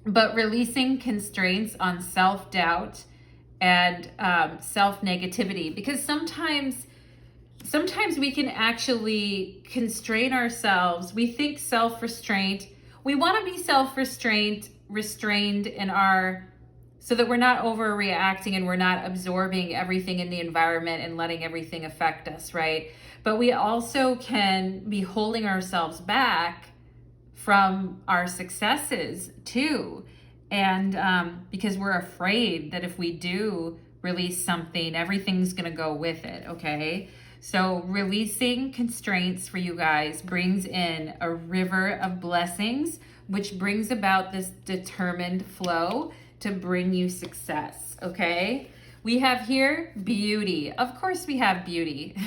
but releasing constraints on self-doubt and self-negativity, because sometimes we can actually constrain ourselves. We think self-restraint, we want to be restrained in so that we're not overreacting and we're not absorbing everything in the environment and letting everything affect us, right? But we also can be holding ourselves back from our successes too. And because we're afraid that if we do release something, everything's gonna go with it, okay? So releasing constraints for you guys brings in a river of blessings, which brings about this determined flow to bring you success, okay? We have here beauty. Of course we have beauty.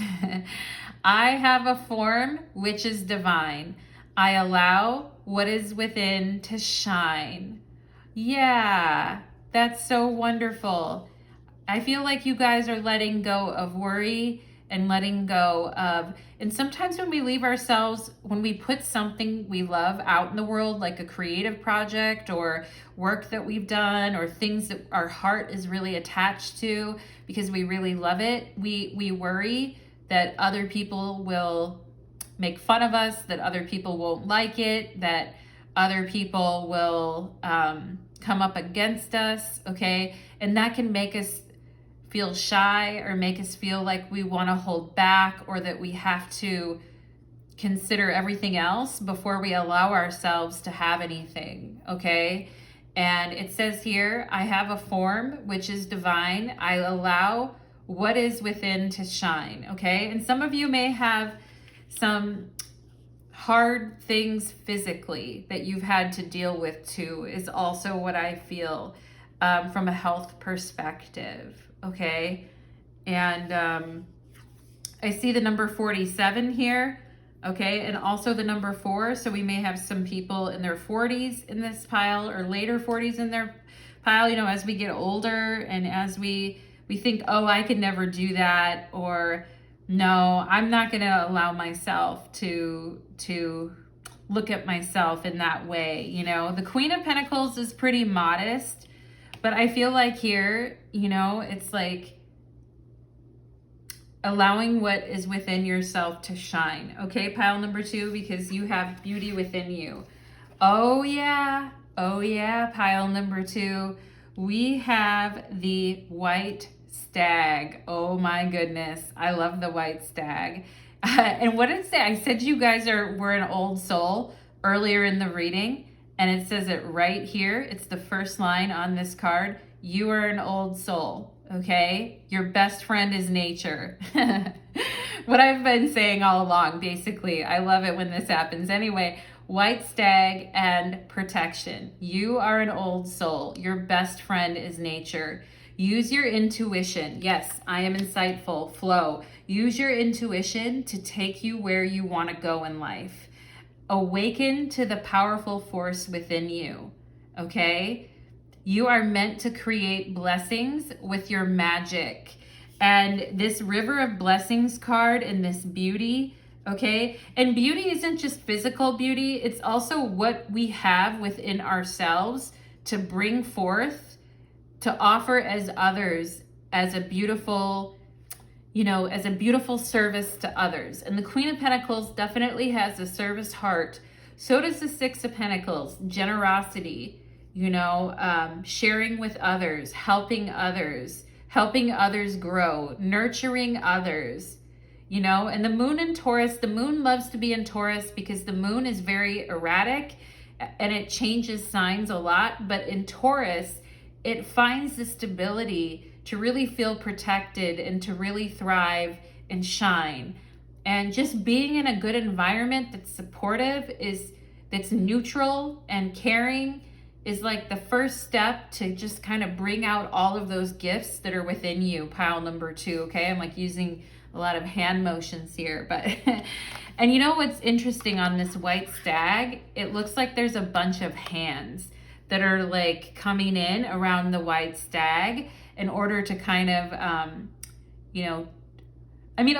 I have a form which is divine. I allow what is within to shine. Yeah, that's so wonderful. I feel like you guys are letting go of worry and letting go of, and sometimes when we leave ourselves, when we put something we love out in the world, like a creative project or work that we've done or things that our heart is really attached to because we really love it, we worry that other people will make fun of us, that other people won't like it, that other people will come up against us, okay? And that can make us feel shy or make us feel like we want to hold back or that we have to consider everything else before we allow ourselves to have anything, okay? And it says here, I have a form which is divine. I allow what is within to shine, okay? And some of you may have some hard things physically that you've had to deal with too, is also what I feel from a health perspective. Okay, and I see the number 47 here, okay, and also the number 4, so we may have some people in their 40s in this pile or later 40s in their pile, you know, as we get older and as we think, oh, I could never do that, or no, I'm not going to allow myself to look at myself in that way, you know. The Queen of Pentacles is pretty modest, but I feel like here, you know, it's like allowing what is within yourself to shine. Okay, pile number 2, because you have beauty within you. Oh yeah, pile number 2. We have the white stag. Oh my goodness, I love the white stag. And what did it say? I said you guys were an old soul earlier in the reading. And it says it right here. It's the first line on this card. You are an old soul, okay? Your best friend is nature. What I've been saying all along, basically. I love it when this happens. Anyway, white stag and protection. You are an old soul. Your best friend is nature. Use your intuition. Yes, I am insightful. Flow. Use your intuition to take you where you want to go in life. Awaken to the powerful force within you, okay? You are meant to create blessings with your magic. And this River of Blessings card and this beauty, okay? And beauty isn't just physical beauty. It's also what we have within ourselves to bring forth, to offer as others as a beautiful, you know, as a beautiful service to others. And the Queen of Pentacles definitely has a service heart. So does the Six of Pentacles, generosity, you know, sharing with others, helping others grow, nurturing others, you know. And the Moon in Taurus, the Moon loves to be in Taurus because the Moon is very erratic and it changes signs a lot. But in Taurus, it finds the stability to really feel protected and to really thrive and shine. And just being in a good environment that's supportive, that's neutral and caring, is like the first step to just kind of bring out all of those gifts that are within you, pile number 2, okay? I'm like using a lot of hand motions here, but and you know what's interesting on this white stag? It looks like there's a bunch of hands that are like coming in around the white stag in order to kind of, you know, I mean,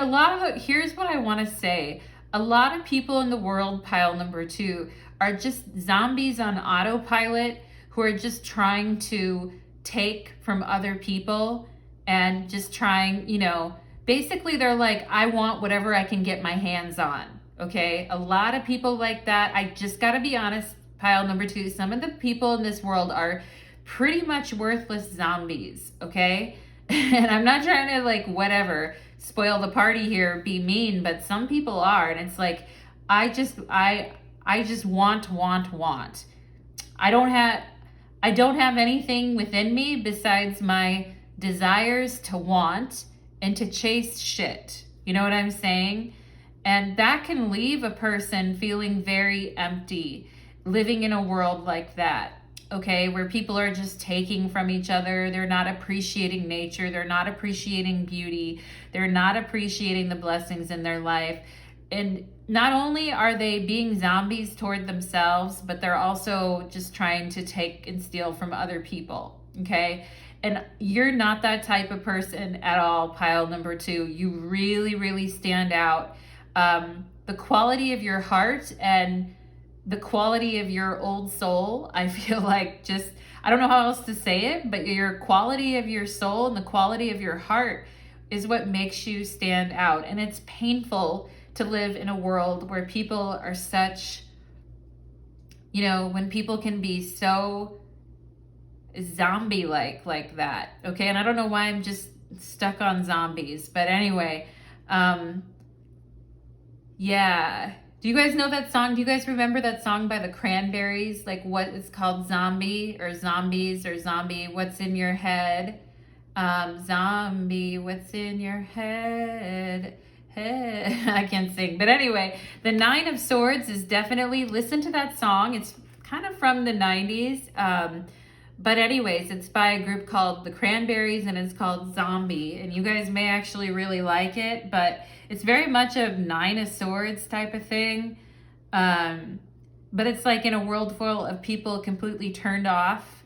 here's what I want to say. A lot of people in the world, pile number 2, are just zombies on autopilot who are just trying to take from other people and just trying, you know, basically they're like, I want whatever I can get my hands on, okay? A lot of people like that. I just got to be honest, pile number 2, some of the people in this world are pretty much worthless zombies, okay? And I'm not trying to like whatever spoil the party here, be mean, but some people are, and it's like I just want. I don't have anything within me besides my desires to want and to chase shit. You know what I'm saying? And that can leave a person feeling very empty, living in a world like that. Okay, where people are just taking from each other. They're not appreciating nature. They're not appreciating beauty. They're not appreciating the blessings in their life. And not only are they being zombies toward themselves, but they're also just trying to take and steal from other people. Okay, And you're not that type of person at all, pile number 2. You really, really stand out. The quality of your heart and the quality of your old soul, I feel like just, I don't know how else to say it, but your quality of your soul and the quality of your heart is what makes you stand out. And it's painful to live in a world where people are such, you know, when people can be so zombie-like that, okay? And I don't know why I'm just stuck on zombies, but anyway, yeah. Do you guys know that song? Do you guys remember that song by the Cranberries? Like what it's called, Zombie or Zombies or Zombie, What's in Your Head? Zombie, what's in your head? I can't sing. But anyway, the 9 of Swords is definitely, listen to that song. It's kind of from the 90s. But anyways, it's by a group called the Cranberries and it's called Zombie. And you guys may actually really like it, but it's very much a 9 of Swords type of thing. But it's like in a world full of people completely turned off,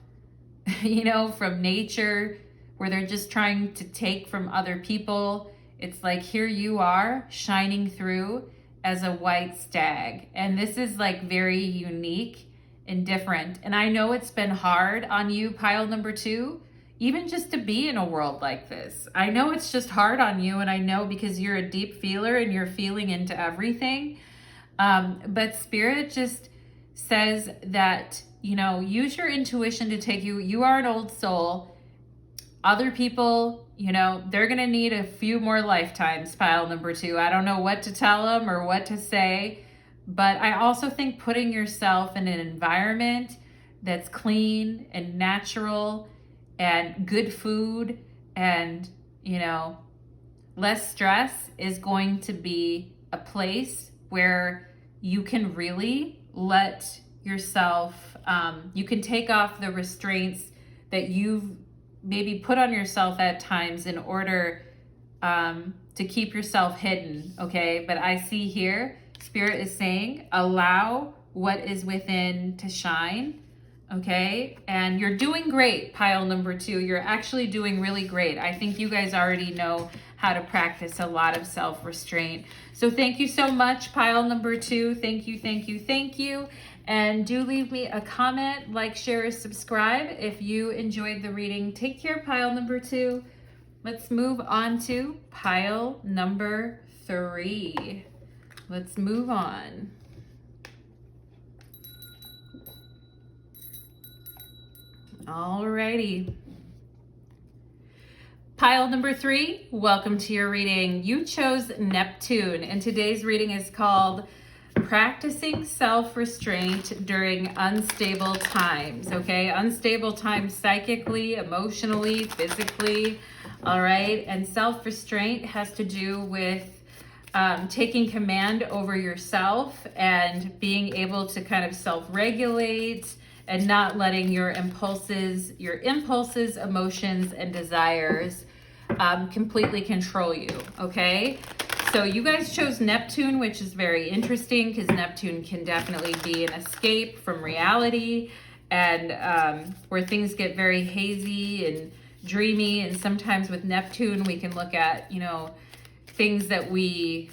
you know, from nature, where they're just trying to take from other people. It's like, here you are shining through as a white stag. And this is like very unique and different. And I know it's been hard on you, pile number 2, even just to be in a world like this. I know it's just hard on you, and I know because you're a deep feeler and you're feeling into everything. But Spirit just says that, you know, use your intuition to take you. You are an old soul. Other people, you know, they're going to need a few more lifetimes, pile number 2. I don't know what to tell them or what to say, but I also think putting yourself in an environment that's clean and natural and good food and, you know, less stress is going to be a place where you can really let yourself, you can take off the restraints that you've maybe put on yourself at times in order to keep yourself hidden, okay? But I see here, Spirit is saying, allow what is within to shine, okay? And you're doing great, pile number 2. You're actually doing really great. I think you guys already know how to practice a lot of self-restraint. So thank you so much, pile number 2. Thank you, thank you, thank you. And do leave me a comment, like, share, or subscribe if you enjoyed the reading. Take care, pile number 2. Let's move on to pile number 3. Let's move on. Alrighty. Pile number 3, welcome to your reading. You chose Neptune, and today's reading is called Practicing Self-Restraint During Unstable Times, okay? Unstable times psychically, emotionally, physically, all right? And self-restraint has to do with taking command over yourself and being able to kind of self-regulate and not letting your impulses, emotions, and desires completely control you, okay? So you guys chose Neptune, which is very interesting because Neptune can definitely be an escape from reality and where things get very hazy and dreamy. And sometimes with Neptune, we can look at, you know, things that we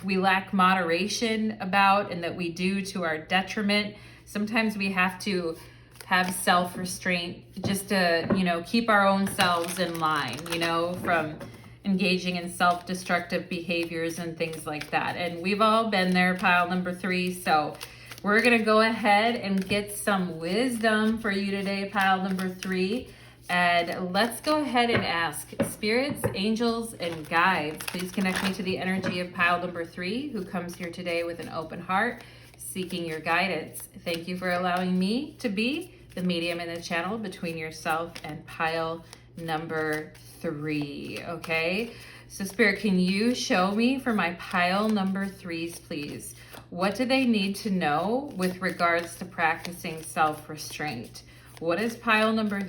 lack moderation about and that we do to our detriment. Sometimes we have to have self-restraint just to, you know, keep our own selves in line, you know, from engaging in self-destructive behaviors and things like that. And we've all been there, pile number 3. So we're going to go ahead and get some wisdom for you today, pile number 3. And let's go ahead and ask spirits, angels, and guides. Please connect me to the energy of pile number 3, who comes here today with an open heart, seeking your guidance. Thank you for allowing me to be the medium in the channel between yourself and pile number 3, okay? So Spirit, can you show me for my pile number 3s, please? What do they need to know with regards to practicing self-restraint? What is pile number,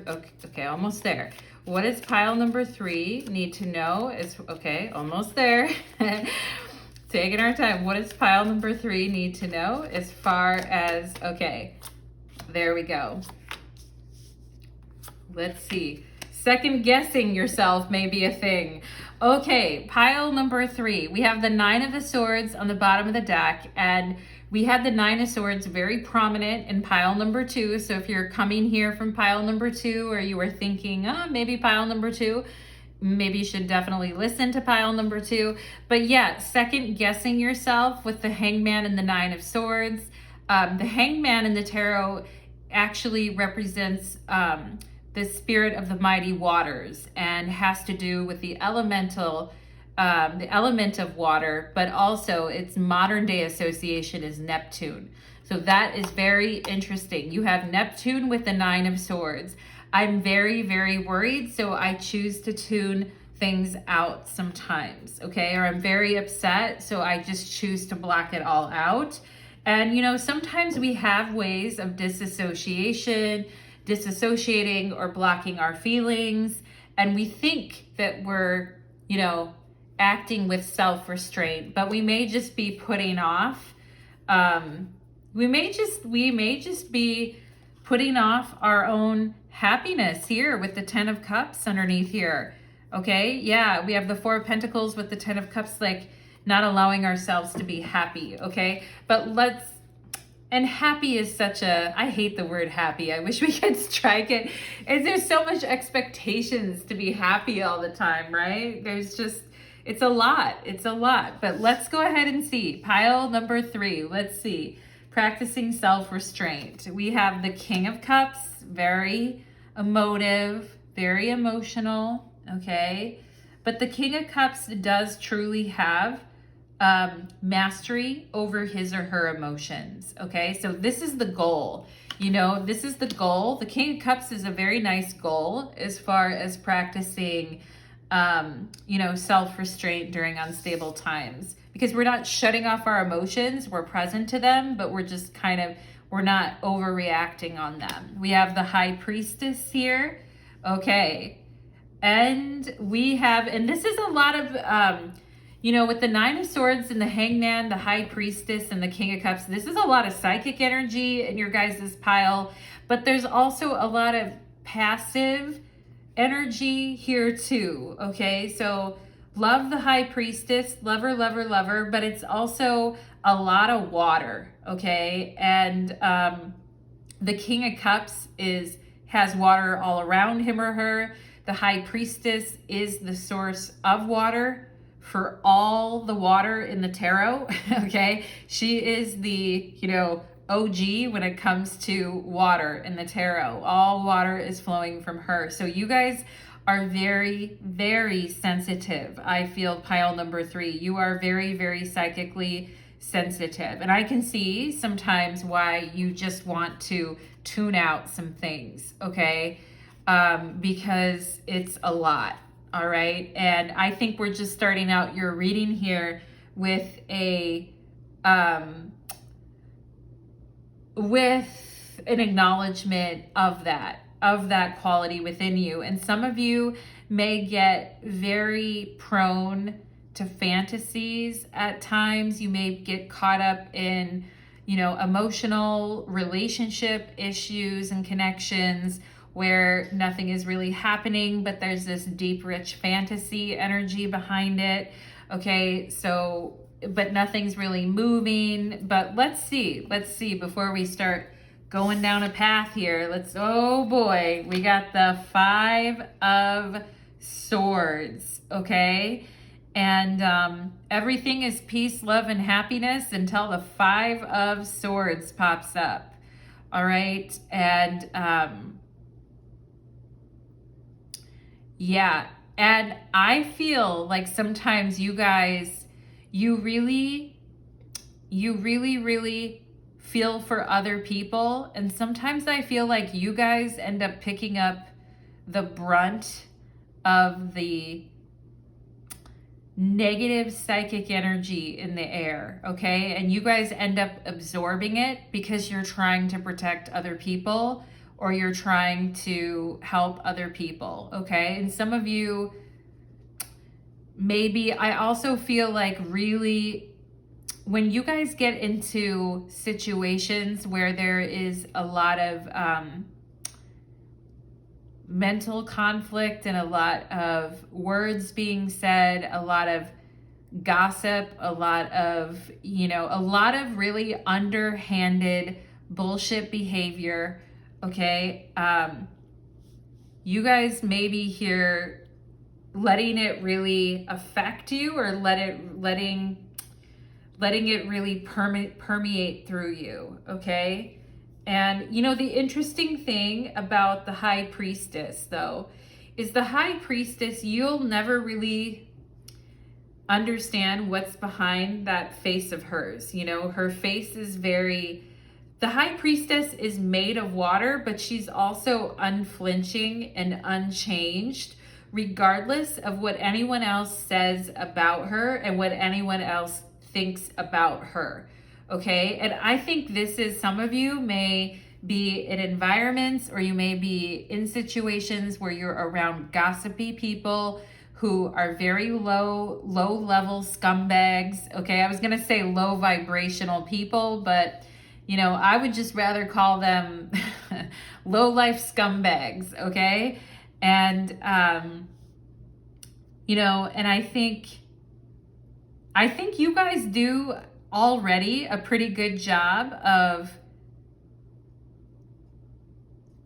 okay, almost there. What does pile number 3 need to know? Is okay, almost there. Taking our time. What does pile number 3 need to know as far as, okay, there we go. Let's see. Second guessing yourself may be a thing. Okay, pile number 3. We have the 9 of the Swords on the bottom of the deck, and we had the 9 of Swords very prominent in pile number 2. So if you're coming here from pile number 2, or you were thinking, maybe pile number 2, maybe you should definitely listen to pile number 2. But yeah, second guessing yourself with the Hangman and the 9 of Swords. The Hangman in the tarot actually represents the spirit of the mighty waters, and has to do with the elemental, the element of water, but also its modern day association is Neptune. So that is very interesting. You have Neptune with the 9 of Swords. I'm very, very worried, so I choose to tune things out sometimes, okay? Or I'm very upset, so I just choose to block it all out. And, you know, sometimes we have ways of disassociating or blocking our feelings, and we think that we're, you know, acting with self-restraint, but we may just be putting off, we may just be putting off our own happiness here with the 10 of Cups underneath here. Okay, yeah, we have the 4 of Pentacles with the 10 of Cups, like not allowing ourselves to be happy, okay? But and happy is such a, I hate the word happy. I wish we could strike it. And there's so much expectations to be happy all the time, right? There's just, it's a lot. But let's go ahead and see. Pile number 3, let's see. Practicing self-restraint. We have the King of Cups, very emotive, very emotional, okay? But the King of Cups does truly have mastery over his or her emotions, okay? So this is the goal, you know, this is the goal. The King of Cups is a very nice goal as far as practicing, you know, self-restraint during unstable times, because we're not shutting off our emotions, we're present to them, but we're just kind of, we're not overreacting on them. We have the High Priestess here, okay? And we have, and this is a lot of, you know, with the 9 of Swords and the Hangman, the High Priestess, and the King of Cups, this is a lot of psychic energy in your guys' pile, but there's also a lot of passive energy here too, okay? So love the High Priestess, lover, but it's also a lot of water, okay? And the King of Cups has water all around him or her. The High Priestess is the source of water for all the water in the tarot, okay? She is the, you know, OG when it comes to water in the tarot. All water is flowing from her. So you guys are very, very sensitive. I feel pile number 3. You are very, very psychically sensitive. And I can see sometimes why you just want to tune out some things, okay? Because it's a lot. All right. And I think we're just starting out your reading here with with an acknowledgement of that quality within you. And some of you may get very prone to fantasies at times. You may get caught up in, you know, emotional relationship issues and connections where nothing is really happening, but there's this deep, rich fantasy energy behind it. Okay, so, but nothing's really moving. But let's see before we start going down a path here. Oh boy, we got the 5 of Swords, okay? And everything is peace, love, and happiness until the 5 of Swords pops up. All right, and yeah, and I feel like sometimes you guys, you really feel for other people. And sometimes I feel like you guys end up picking up the brunt of the negative psychic energy in the air, okay? And you guys end up absorbing it because you're trying to protect other people, or you're trying to help other people, okay? And some of you, maybe, I also feel like really, when you guys get into situations where there is a lot of mental conflict and a lot of words being said, a lot of gossip, a lot of really underhanded bullshit behavior. Okay. You guys may be here letting it really affect you, or letting it really permeate through you. Okay. And the interesting thing about the High Priestess, though, is the High Priestess, you'll never really understand what's behind that face of hers. Her face is the High Priestess is made of water, but she's also unflinching and unchanged, regardless of what anyone else says about her and what anyone else thinks about her. Okay. And I think some of you may be in environments, or you may be in situations where you're around gossipy people who are very low level scumbags. Okay. I was going to say low vibrational people, but I would just rather call them low life scumbags. Okay. And, and I think you guys do already a pretty good job of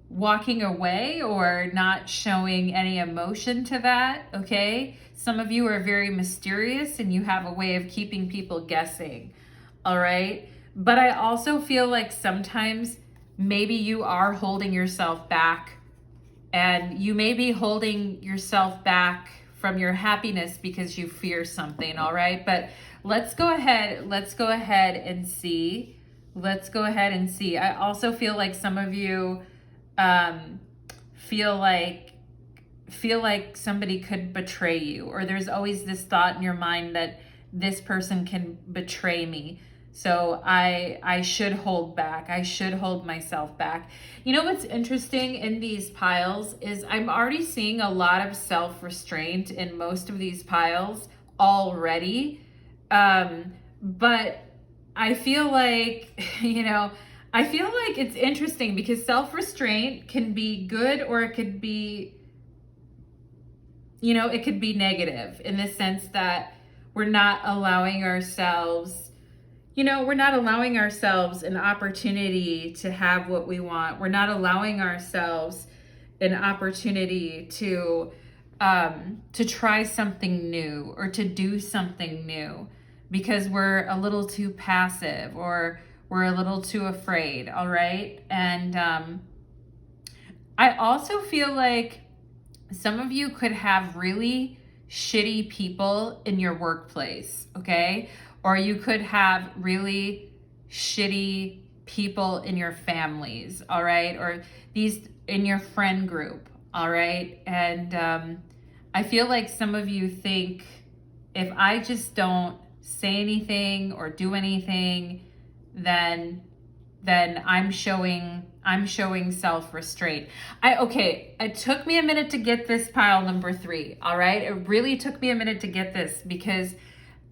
walking away or not showing any emotion to that. Okay. Some of you are very mysterious and you have a way of keeping people guessing. All right. But I also feel like sometimes maybe you are holding yourself back, and you may be holding yourself back from your happiness because you fear something. All right. But let's go ahead and see. I also feel like some of you feel like somebody could betray you, or there's always this thought in your mind that this person can betray me. So I should hold back. I should hold myself back. What's interesting in these piles is I'm already seeing a lot of self-restraint in most of these piles already. But I feel like, it's interesting because self-restraint can be good, or it could be, it could be negative in the sense that we're not allowing ourselves an opportunity to have what we want. We're not allowing ourselves an opportunity to try something new or to do something new because we're a little too passive or we're a little too afraid. All right. And I also feel like some of you could have really shitty people in your workplace. Okay. Or you could have really shitty people in your families, all right? Or these in your friend group, all right? And I feel like some of you think, if I just don't say anything or do anything, then I'm showing self-restraint. It took me a minute to get this pile number 3, all right? It really took me a minute to get this because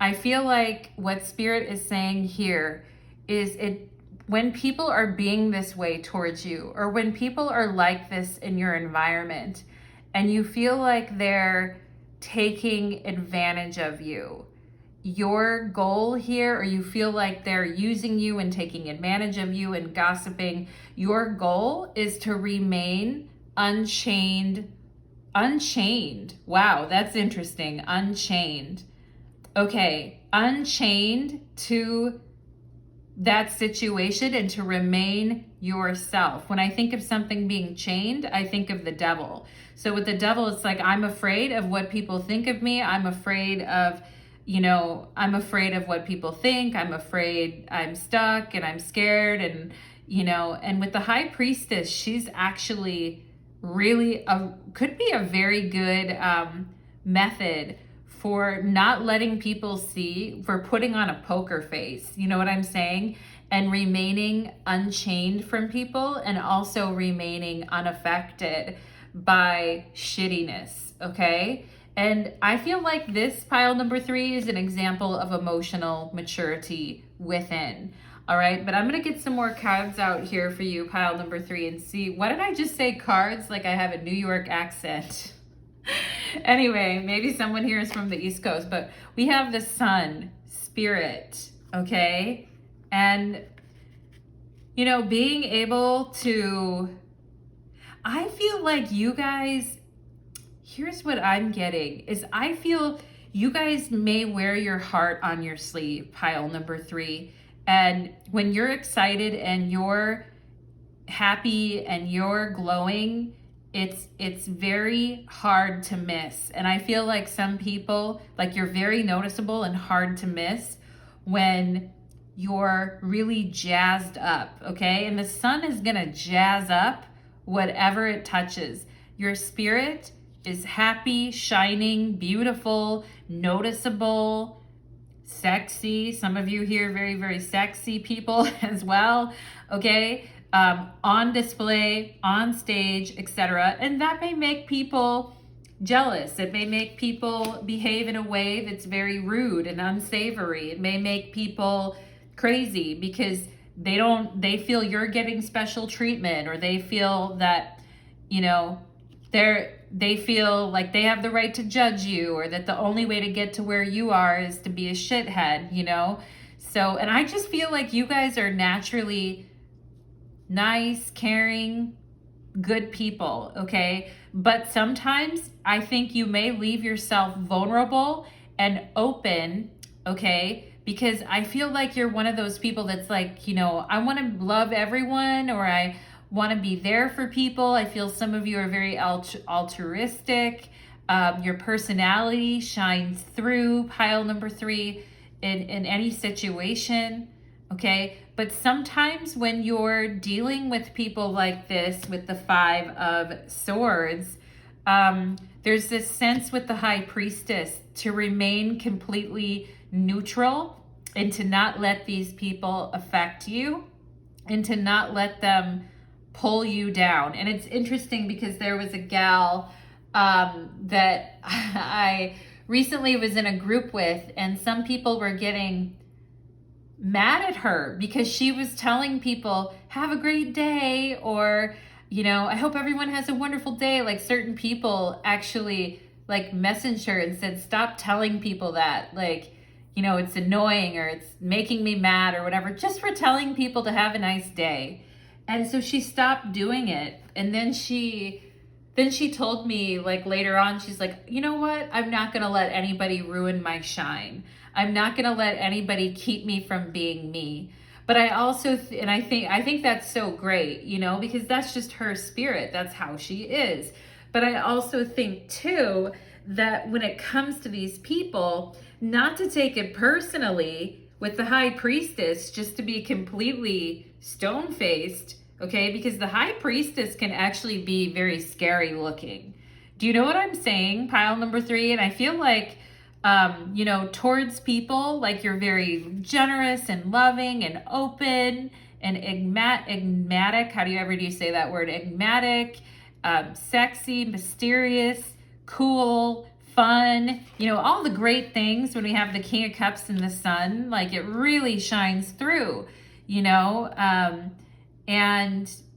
I feel like what Spirit is saying here is when people are being this way towards you, or when people are like this in your environment, and you feel like they're taking advantage of you, your goal here, or you feel like they're using you and taking advantage of you and gossiping, your goal is to remain unchained. Wow, that's interesting. Unchained. Okay, unchained to that situation and to remain yourself. When I think of something being chained, I think of the devil. So with the devil, it's like, I'm afraid of what people think of me. I'm afraid of what people think. I'm afraid I'm stuck and I'm scared. And with the High Priestess, she's actually really could be a very good method for not letting people see, for putting on a poker face, you know what I'm saying? And remaining unchained from people, and also remaining unaffected by shittiness, okay? And I feel like this pile number 3 is an example of emotional maturity within. All right, but I'm going to get some more cards out here for you, pile number 3, and see, what did I just say, cards? Like I have a New York accent. Anyway, maybe someone here is from the East Coast, but we have the Sun, Spirit, okay? And, you know, being able to, I feel like you guys, here's what I'm getting, is I feel you guys may wear your heart on your sleeve, pile number 3. And when you're excited and you're happy and you're glowing, it's very hard to miss. And I feel like some people, like you're very noticeable and hard to miss when you're really jazzed up, okay? And the Sun is gonna jazz up whatever it touches. Your spirit is happy, shining, beautiful, noticeable, sexy. Some of you here, very, very sexy people as well, okay? On display, on stage, etc. And that may make people jealous. It may make people behave in a way that's very rude and unsavory. It may make people crazy because they feel you're getting special treatment, or they feel that, you know, they feel like they have the right to judge you, or that the only way to get to where you are is to be a shithead, you know? So, and I just feel like you guys are naturally nice, caring, good people, okay? But sometimes I think you may leave yourself vulnerable and open, okay? Because I feel like you're one of those people that's like, you know, I want to love everyone, or I want to be there for people. I feel some of you are very altruistic. Your personality shines through, pile number 3, in any situation, okay? But sometimes when you're dealing with people like this, with the 5 of Swords, there's this sense with the High Priestess to remain completely neutral and to not let these people affect you and to not let them pull you down. And it's interesting because there was a gal that I recently was in a group with, and some people were getting mad at her because she was telling people, have a great day, or, you know, I hope everyone has a wonderful day. Like certain people actually like messaged her and said, stop telling people that, like, you know, it's annoying or it's making me mad or whatever, just for telling people to have a nice day. And so she stopped doing it. And then she told me, like, later on, she's like, you know what? I'm not going to let anybody ruin my shine. I'm not going to let anybody keep me from being me. But I also, I think that's so great, you know, because that's just her spirit. That's how she is. But I also think too, that when it comes to these people, not to take it personally with the High Priestess, just to be completely stone-faced, okay? Because the High Priestess can actually be very scary looking. Do you know what I'm saying? Pile number 3. And I feel like, you know, towards people, like you're very generous and loving and open and enigmatic. How do you say that word? Enigmatic, sexy, mysterious, cool, fun, you know, all the great things. When we have the King of Cups and the Sun, like it really shines through, you know?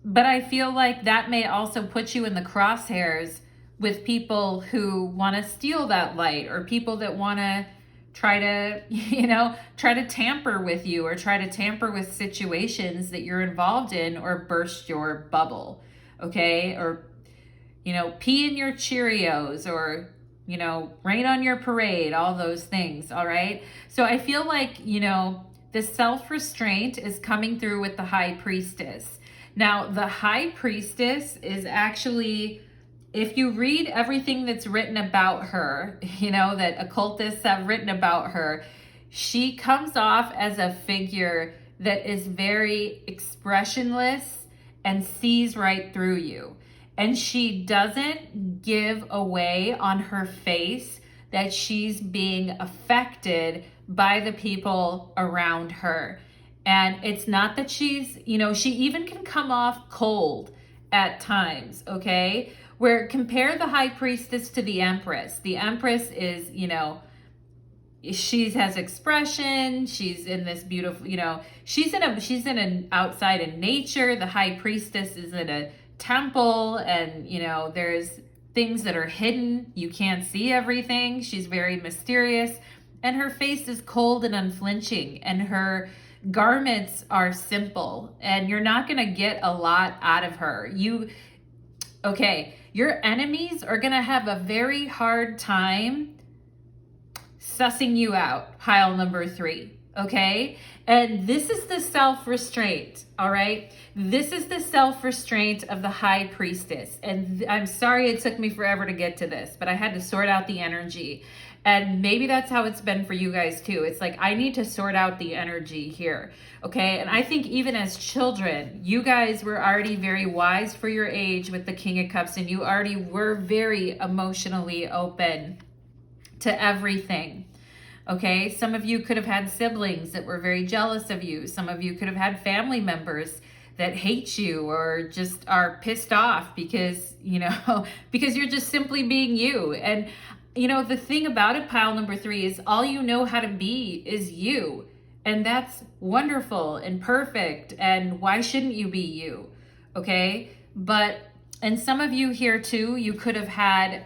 But I feel like that may also put you in the crosshairs with people who want to steal that light, or people that want to try to tamper with you, or try to tamper with situations that you're involved in, or burst your bubble, okay? Or, you know, pee in your Cheerios, or, you know, rain on your parade, all those things, all right? So I feel like, you know, the self-restraint is coming through with the High Priestess. Now, the High Priestess is actually, if you read everything that's written about her, you know, that occultists have written about her, she comes off as a figure that is very expressionless and sees right through you. And she doesn't give away on her face that she's being affected by the people around her. And it's not that she's, you know, she even can come off cold at times, okay? Where compare the High Priestess to the Empress. The Empress is, you know, she has expression. She's in this beautiful, she's in an outside in nature. The high priestess is in a temple, and there's things that are hidden. You can't see everything. She's very mysterious, and her face is cold and unflinching, and her garments are simple, and you're not going to get a lot out of her. Your enemies are going to have a very hard time sussing you out, pile number 3, okay? And this is the self-restraint, all right? This is the self-restraint of the high priestess. And I'm sorry it took me forever to get to this, but I had to sort out the energy. And maybe that's how it's been for you guys too. It's like, I need to sort out the energy here, okay? And I think even as children, you guys were already very wise for your age with the King of Cups, and you already were very emotionally open to everything, okay? Some of you could have had siblings that were very jealous of you. Some of you could have had family members that hate you or just are pissed off because, because you're just simply being you. And, the thing about it, pile number 3, is all you know how to be is you. And that's wonderful and perfect. And why shouldn't you be you? Okay? And some of you here too, you could have had,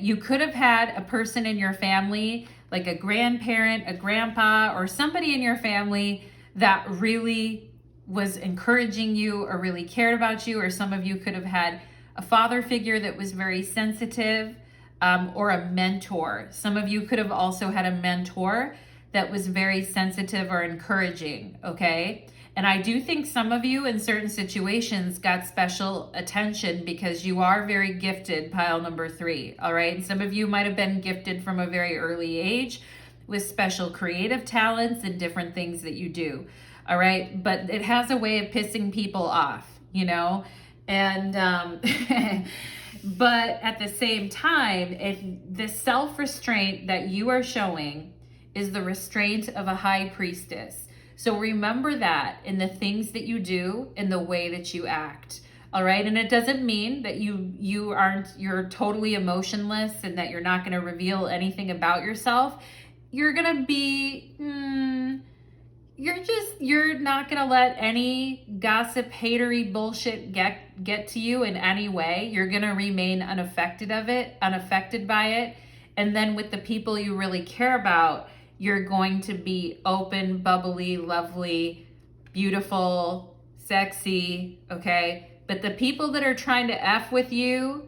you could have had a person in your family, like a grandparent, a grandpa, or somebody in your family that really was encouraging you or really cared about you. Or some of you could have had a father figure that was very sensitive, or a mentor. Some of you could have also had a mentor that was very sensitive or encouraging, okay? And I do think some of you in certain situations got special attention because you are very gifted, pile number 3, all right? And some of you might have been gifted from a very early age with special creative talents and different things that you do, all right? But it has a way of pissing people off, and but at the same time, if the self-restraint that you are showing is the restraint of a high priestess. So remember that in the things that you do, in the way that you act. All right. And it doesn't mean that you're totally emotionless and that you're not going to reveal anything about yourself. You're going to be, you're not going to let any gossip, hatery bullshit get to you in any way. You're going to remain unaffected by it. And then with the people you really care about, you're going to be open, bubbly, lovely, beautiful, sexy, okay? But the people that are trying to F with you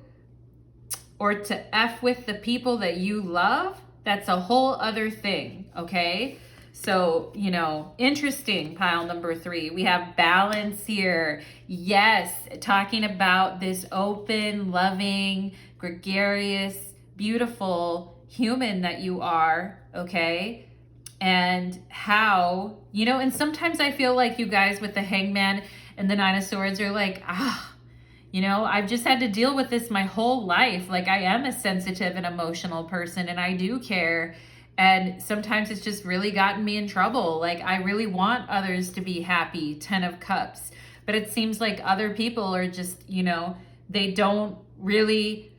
or to F with the people that you love, that's a whole other thing, okay? So, interesting, pile number 3. We have balance here. Yes, talking about this open, loving, gregarious, beautiful human that you are, okay? And how, and sometimes I feel like you guys with the Hangman and the 9 of Swords are like, I've just had to deal with this my whole life. Like, I am a sensitive and emotional person, and I do care. And sometimes it's just really gotten me in trouble. Like, I really want others to be happy, 10 of Cups. But it seems like other people are just, they don't really,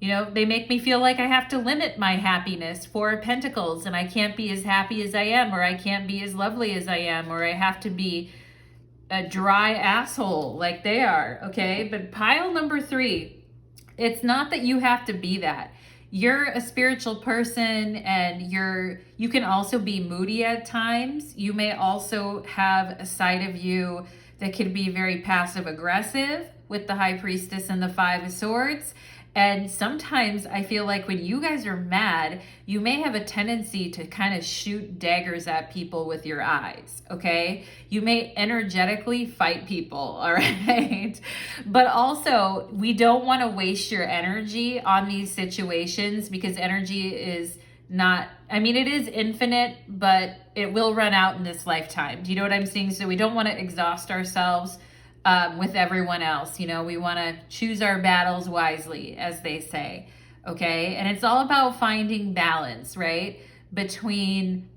they make me feel like I have to limit my happiness. 4 of Pentacles, and I can't be as happy as I am, or I can't be as lovely as I am, or I have to be a dry asshole like they are, okay? But pile number 3, it's not that you have to be that. You're a spiritual person, and you can also be moody at times. You may also have a side of you that can be very passive aggressive with the High Priestess and the 5 of Swords. And sometimes I feel like when you guys are mad, you may have a tendency to kind of shoot daggers at people with your eyes, okay? You may energetically fight people, all right? But also, we don't want to waste your energy on these situations because energy is not, it is infinite, but it will run out in this lifetime. Do you know what I'm saying? So we don't want to exhaust ourselves with everyone else. We want to choose our battles wisely, as they say, okay? And it's all about finding balance, right? Between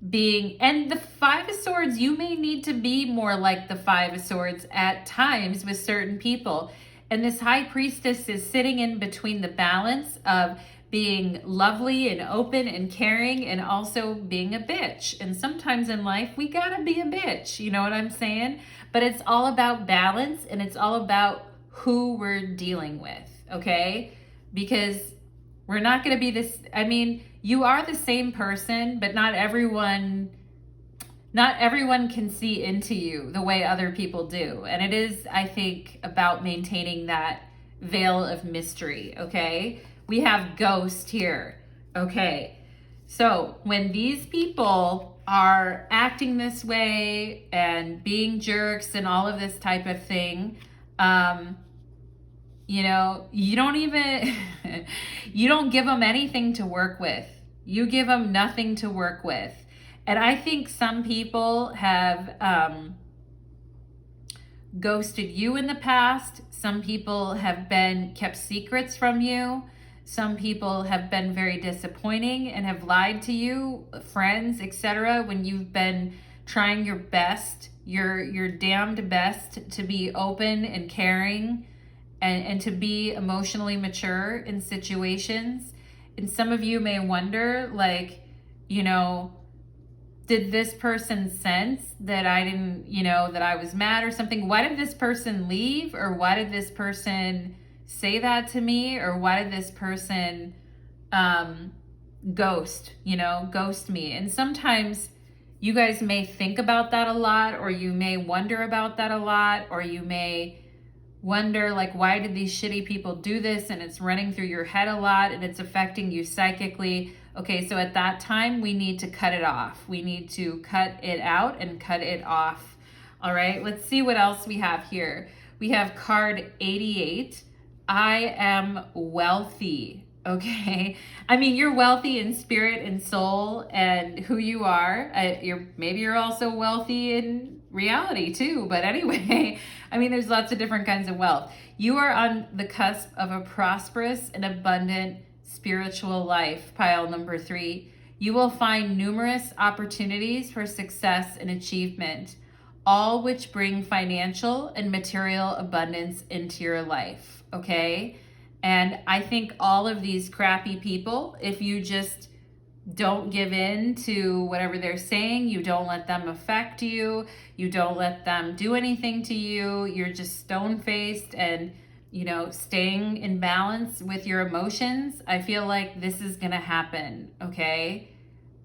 and the 5 of Swords, you may need to be more like the 5 of Swords at times with certain people. And this High Priestess is sitting in between the balance of being lovely and open and caring, and also being a bitch. And sometimes in life, we gotta be a bitch, you know what I'm saying? But it's all about balance, and it's all about who we're dealing with, okay? Because we're not gonna be this, I mean, you are the same person, but not everyone can see into you the way other people do. And it is, I think, about maintaining that veil of mystery, okay? We have ghost here, okay? So when these people are acting this way and being jerks and all of this type of thing, you know, you don't even, you don't give them anything to work with. You give them nothing to work with. And I think some people have ghosted you in the past. Some people have kept secrets from you. Some people have been very disappointing and have lied to you, friends, etc., when you've been trying your best, your damned best to be open and caring and to be emotionally mature in situations. And some of you may wonder, like, you know, did this person sense that I didn't, you know, that I was mad or something? Why did this person leave? Or why did this person say that to me? Or why did this person ghost me? And sometimes you guys may think about that a lot, or you may wonder about that a lot, or you may wonder, like, why did these shitty people do this? And it's running through your head a lot, and it's affecting you psychically. Okay, so at that time, we need to cut it off. We need to cut it out and cut it off. All right, let's see what else we have here. We have card 88. I am wealthy. Okay, I mean, you're wealthy in spirit and soul and who you are. Maybe you're also wealthy in reality too. But anyway, I mean, there's lots of different kinds of wealth. You are on the cusp of a prosperous and abundant spiritual life, pile number 3. You will find numerous opportunities for success and achievement, all which bring financial and material abundance into your life, okay? And I think all of these crappy people, if you just don't give in to whatever they're saying, you don't let them affect you, you don't let them do anything to you, you're just stone-faced and, you know, staying in balance with your emotions, I feel like this is gonna happen, okay?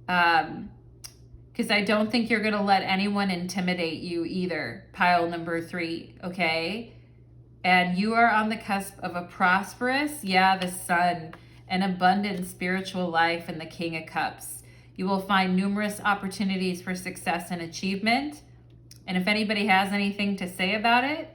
Because I don't think you're gonna let anyone intimidate you either, pile number 3, okay? And you are on the cusp of a prosperous, the sun, an abundant spiritual life, and the King of Cups. You will find numerous opportunities for success and achievement. And if anybody has anything to say about it,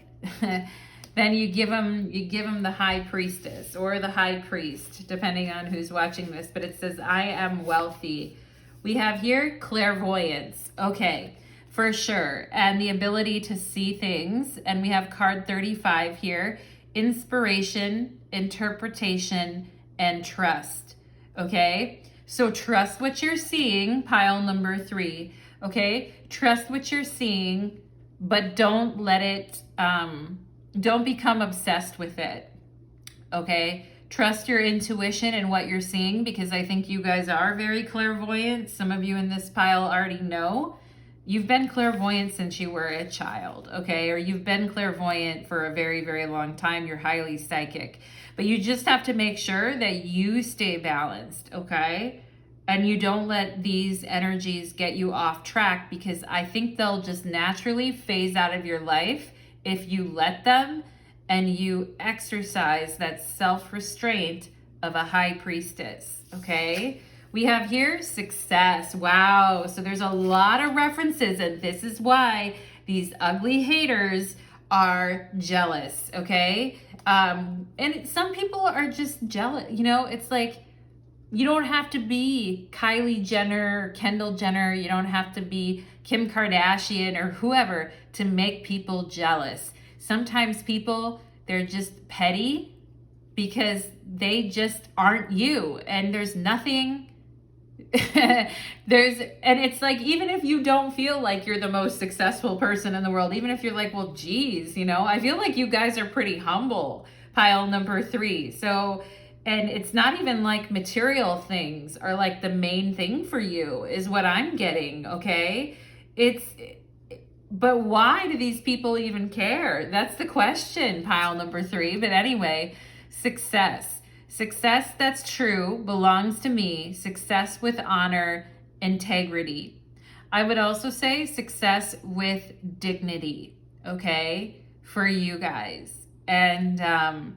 then you give them the High Priestess or the High Priest, depending on who's watching this. But it says, I am wealthy. We have here clairvoyance. Okay, for sure. And the ability to see things. And we have card 35 here. Inspiration, interpretation, and trust. Okay, so trust what you're seeing, pile number 3. Okay, trust what you're seeing, but don't let it, don't become obsessed with it, okay? Trust your intuition and what you're seeing, because I think you guys are very clairvoyant. Some of you in this pile already know. You've been clairvoyant since you were a child, okay? Or you've been clairvoyant for a very, very long time. You're highly psychic. But you just have to make sure that you stay balanced, okay? And you don't let these energies get you off track, because I think they'll just naturally phase out of your life if you let them and you exercise that self-restraint of a High Priestess, okay? We have here success. Wow. So there's a lot of references, and this is why these ugly haters are jealous, okay? And some people are just jealous. You know, it's like, you don't have to be Kylie Jenner, Kendall Jenner. You don't have to be Kim Kardashian or whoever to make people jealous. Sometimes people, they're just petty because they just aren't you. And there's nothing, and it's like, even if you don't feel like you're the most successful person in the world, even if you're like, well, geez, you know, I feel like you guys are pretty humble, pile number 3. So And it's not even like material things are like the main thing for you, is what I'm getting, okay? But why do these people even care? That's the question, pile number 3. But anyway, success. Success that's true belongs to me. Success with honor, integrity. I would also say success with dignity, okay, for you guys. And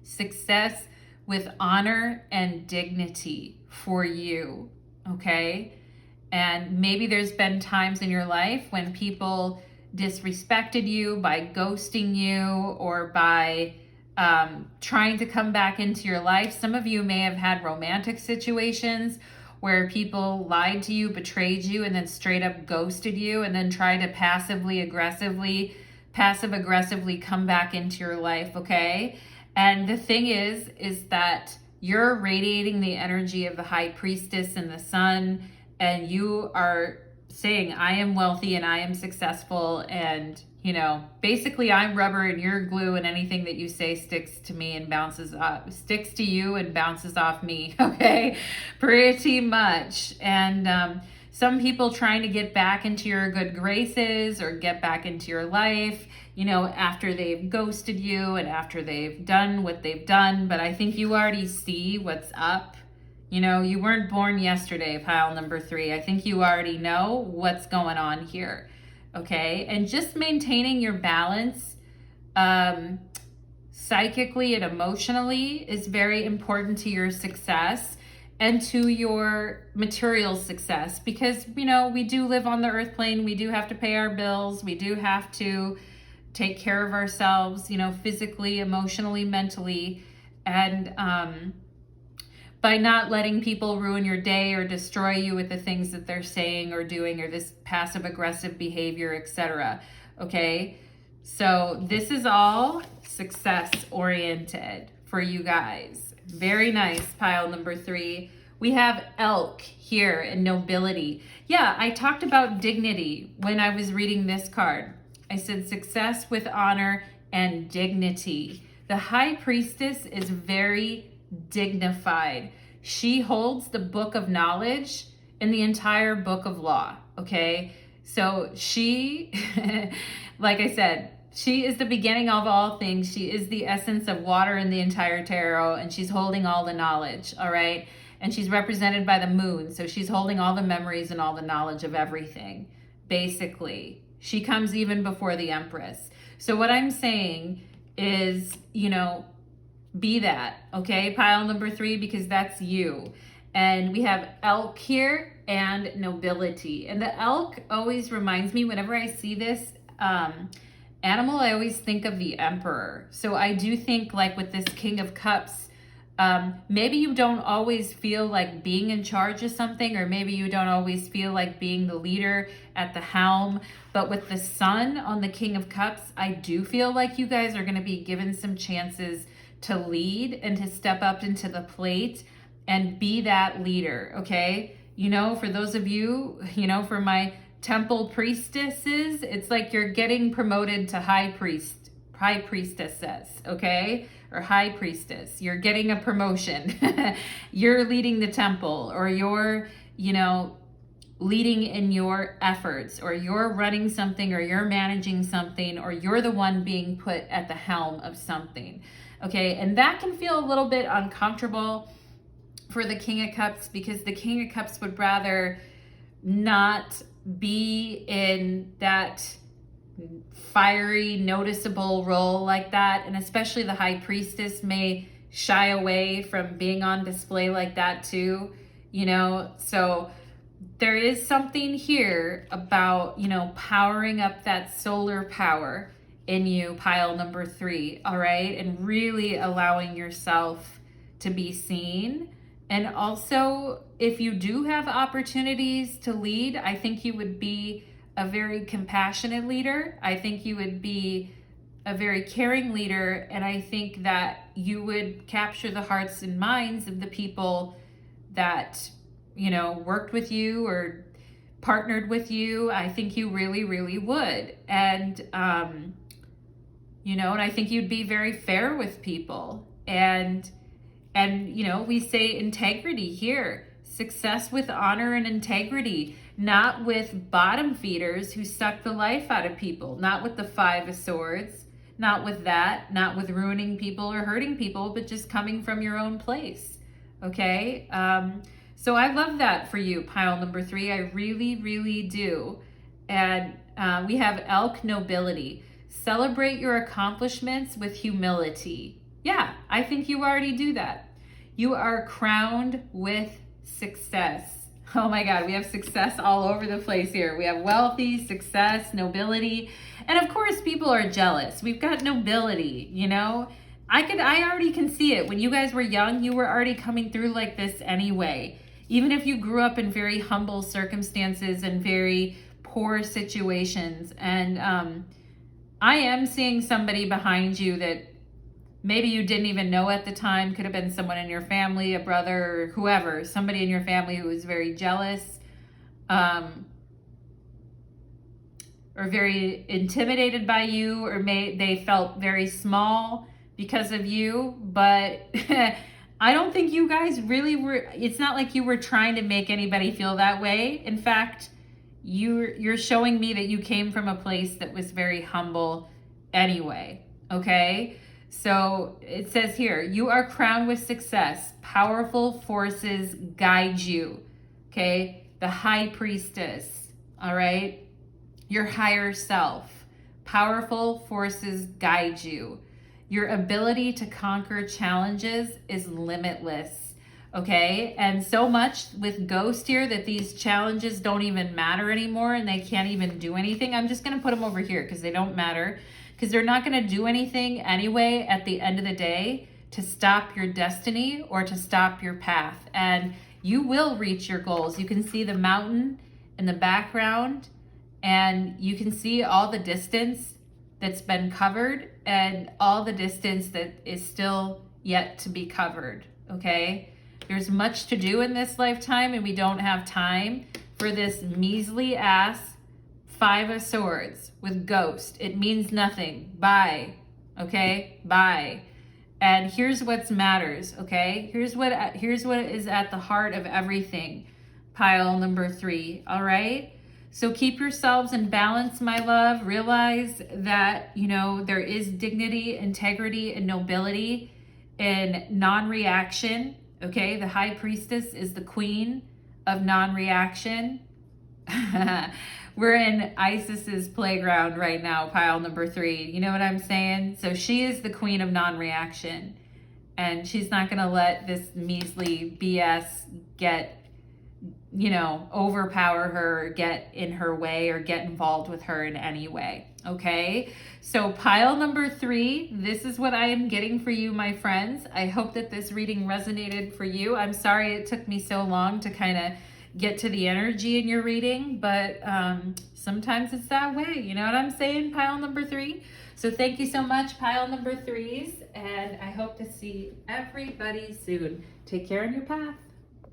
success with honor and dignity for you, okay? And maybe there's been times in your life when people disrespected you by ghosting you or by trying to come back into your life. Some of you may have had romantic situations where people lied to you, betrayed you, and then straight up ghosted you, and then tried to passive aggressively come back into your life, okay? And the thing is that you're radiating the energy of the High Priestess and the Sun, and you are saying, I am wealthy and I am successful, and, you know, basically I'm rubber and you're glue, and anything that you say sticks to me and sticks to you and bounces off me, okay? Pretty much. And some people trying to get back into your good graces or get back into your life, you know, after they've ghosted you and after they've done what they've done. But I think you already see what's up. You know, you weren't born yesterday, pile number 3. I think you already know what's going on here, okay? And just maintaining your balance psychically and emotionally is very important to your success and to your material success, because, you know, we do live on the earth plane. We do have to pay our bills. We do have to take care of ourselves, you know, physically, emotionally, mentally. And by not letting people ruin your day or destroy you with the things that they're saying or doing, or this passive aggressive behavior, etc. Okay? So this is all success oriented for you guys. Very nice, pile number 3. We have elk here and nobility. Yeah, I talked about dignity when I was reading this card. I said success with honor and dignity. The High Priestess is very dignified. She holds the book of knowledge and the entire book of law, okay? So she, like I said, she is the beginning of all things. She is the essence of water in the entire tarot, and she's holding all the knowledge, all right? And she's represented by the moon, so she's holding all the memories and all the knowledge of everything, basically. She comes even before the Empress. So what I'm saying is, you know, be that, okay? Pile number 3, because that's you. And we have elk here and nobility. And the elk always reminds me, whenever I see this animal, I always think of the Emperor. So I do think, like with this King of Cups, maybe you don't always feel like being in charge of something, or maybe you don't always feel like being the leader at the helm. But with the Sun on the King of Cups, I do feel like you guys are going to be given some chances to lead and to step up into the plate and be that leader, okay? You know, for those of you, you know, for my temple priestesses, it's like you're getting promoted to high priestesses, okay? Or high priestess. You're getting a promotion. You're leading the temple, or you're, you know, leading in your efforts, or you're running something, or you're managing something, or you're the one being put at the helm of something. Okay, and that can feel a little bit uncomfortable for the King of Cups, because the King of Cups would rather not be in that fiery, noticeable role like that. And especially the High Priestess may shy away from being on display like that too, you know. So there is something here about, you know, powering up that solar power in you, pile number 3, all right? And really allowing yourself to be seen. And also, if you do have opportunities to lead, I think you would be a very compassionate leader. I think you would be a very caring leader. And I think that you would capture the hearts and minds of the people that, you know, worked with you or partnered with you. I think you really, really would. And, you know, and I think you'd be very fair with people. And And, you know, we say integrity here. Success with honor and integrity, not with bottom feeders who suck the life out of people, not with the Five of Swords, not with that, not with ruining people or hurting people, but just coming from your own place. Okay? So I love that for you, pile number 3. I really, really do. And we have elk nobility. Celebrate your accomplishments with humility. Yeah, I think you already do that. You are crowned with success. Oh my God, we have success all over the place here. We have wealthy, success, nobility. And of course, people are jealous. We've got nobility, you know? I already can see it. When you guys were young, you were already coming through like this anyway. Even if you grew up in very humble circumstances and very poor situations. And I am seeing somebody behind you that maybe you didn't even know at the time. Could have been someone in your family, a brother, or whoever, somebody in your family who was very jealous, or very intimidated by you, or they felt very small because of you. But I don't think you guys really were, it's not like you were trying to make anybody feel that way. In fact, you're showing me that you came from a place that was very humble anyway, okay? So it says here, you are crowned with success. Powerful forces guide you, okay? The High Priestess, all right? Your higher self. Powerful forces guide you. Your ability to conquer challenges is limitless, okay? And so much with Ghost here that these challenges don't even matter anymore and they can't even do anything. I'm just going to put them over here because they don't matter, because they're not going to do anything anyway at the end of the day to stop your destiny or to stop your path. And you will reach your goals. You can see the mountain in the background, and you can see all the distance that's been covered and all the distance that is still yet to be covered, okay? There's much to do in this lifetime, and we don't have time for this measly ass Five of Swords with Ghost. It means nothing. Bye. Okay? Bye. And here's what matters, okay? Here's what is at the heart of everything. Pile number 3, all right? So keep yourselves in balance, my love. Realize that, you know, there is dignity, integrity, and nobility in non-reaction, okay? The High Priestess is the queen of non-reaction. We're in Isis's playground right now, pile number 3. You know what I'm saying? So she is the queen of non-reaction, and she's not going to let this measly BS get, you know, overpower her, get in her way, or get involved with her in any way. Okay? So pile number 3, this is what I am getting for you, my friends. I hope that this reading resonated for you. I'm sorry it took me so long to kind of get to the energy in your reading, but sometimes it's that way. You know what I'm saying, pile number 3? So thank you so much, pile number 3s, and I hope to see everybody soon. Take care on your path.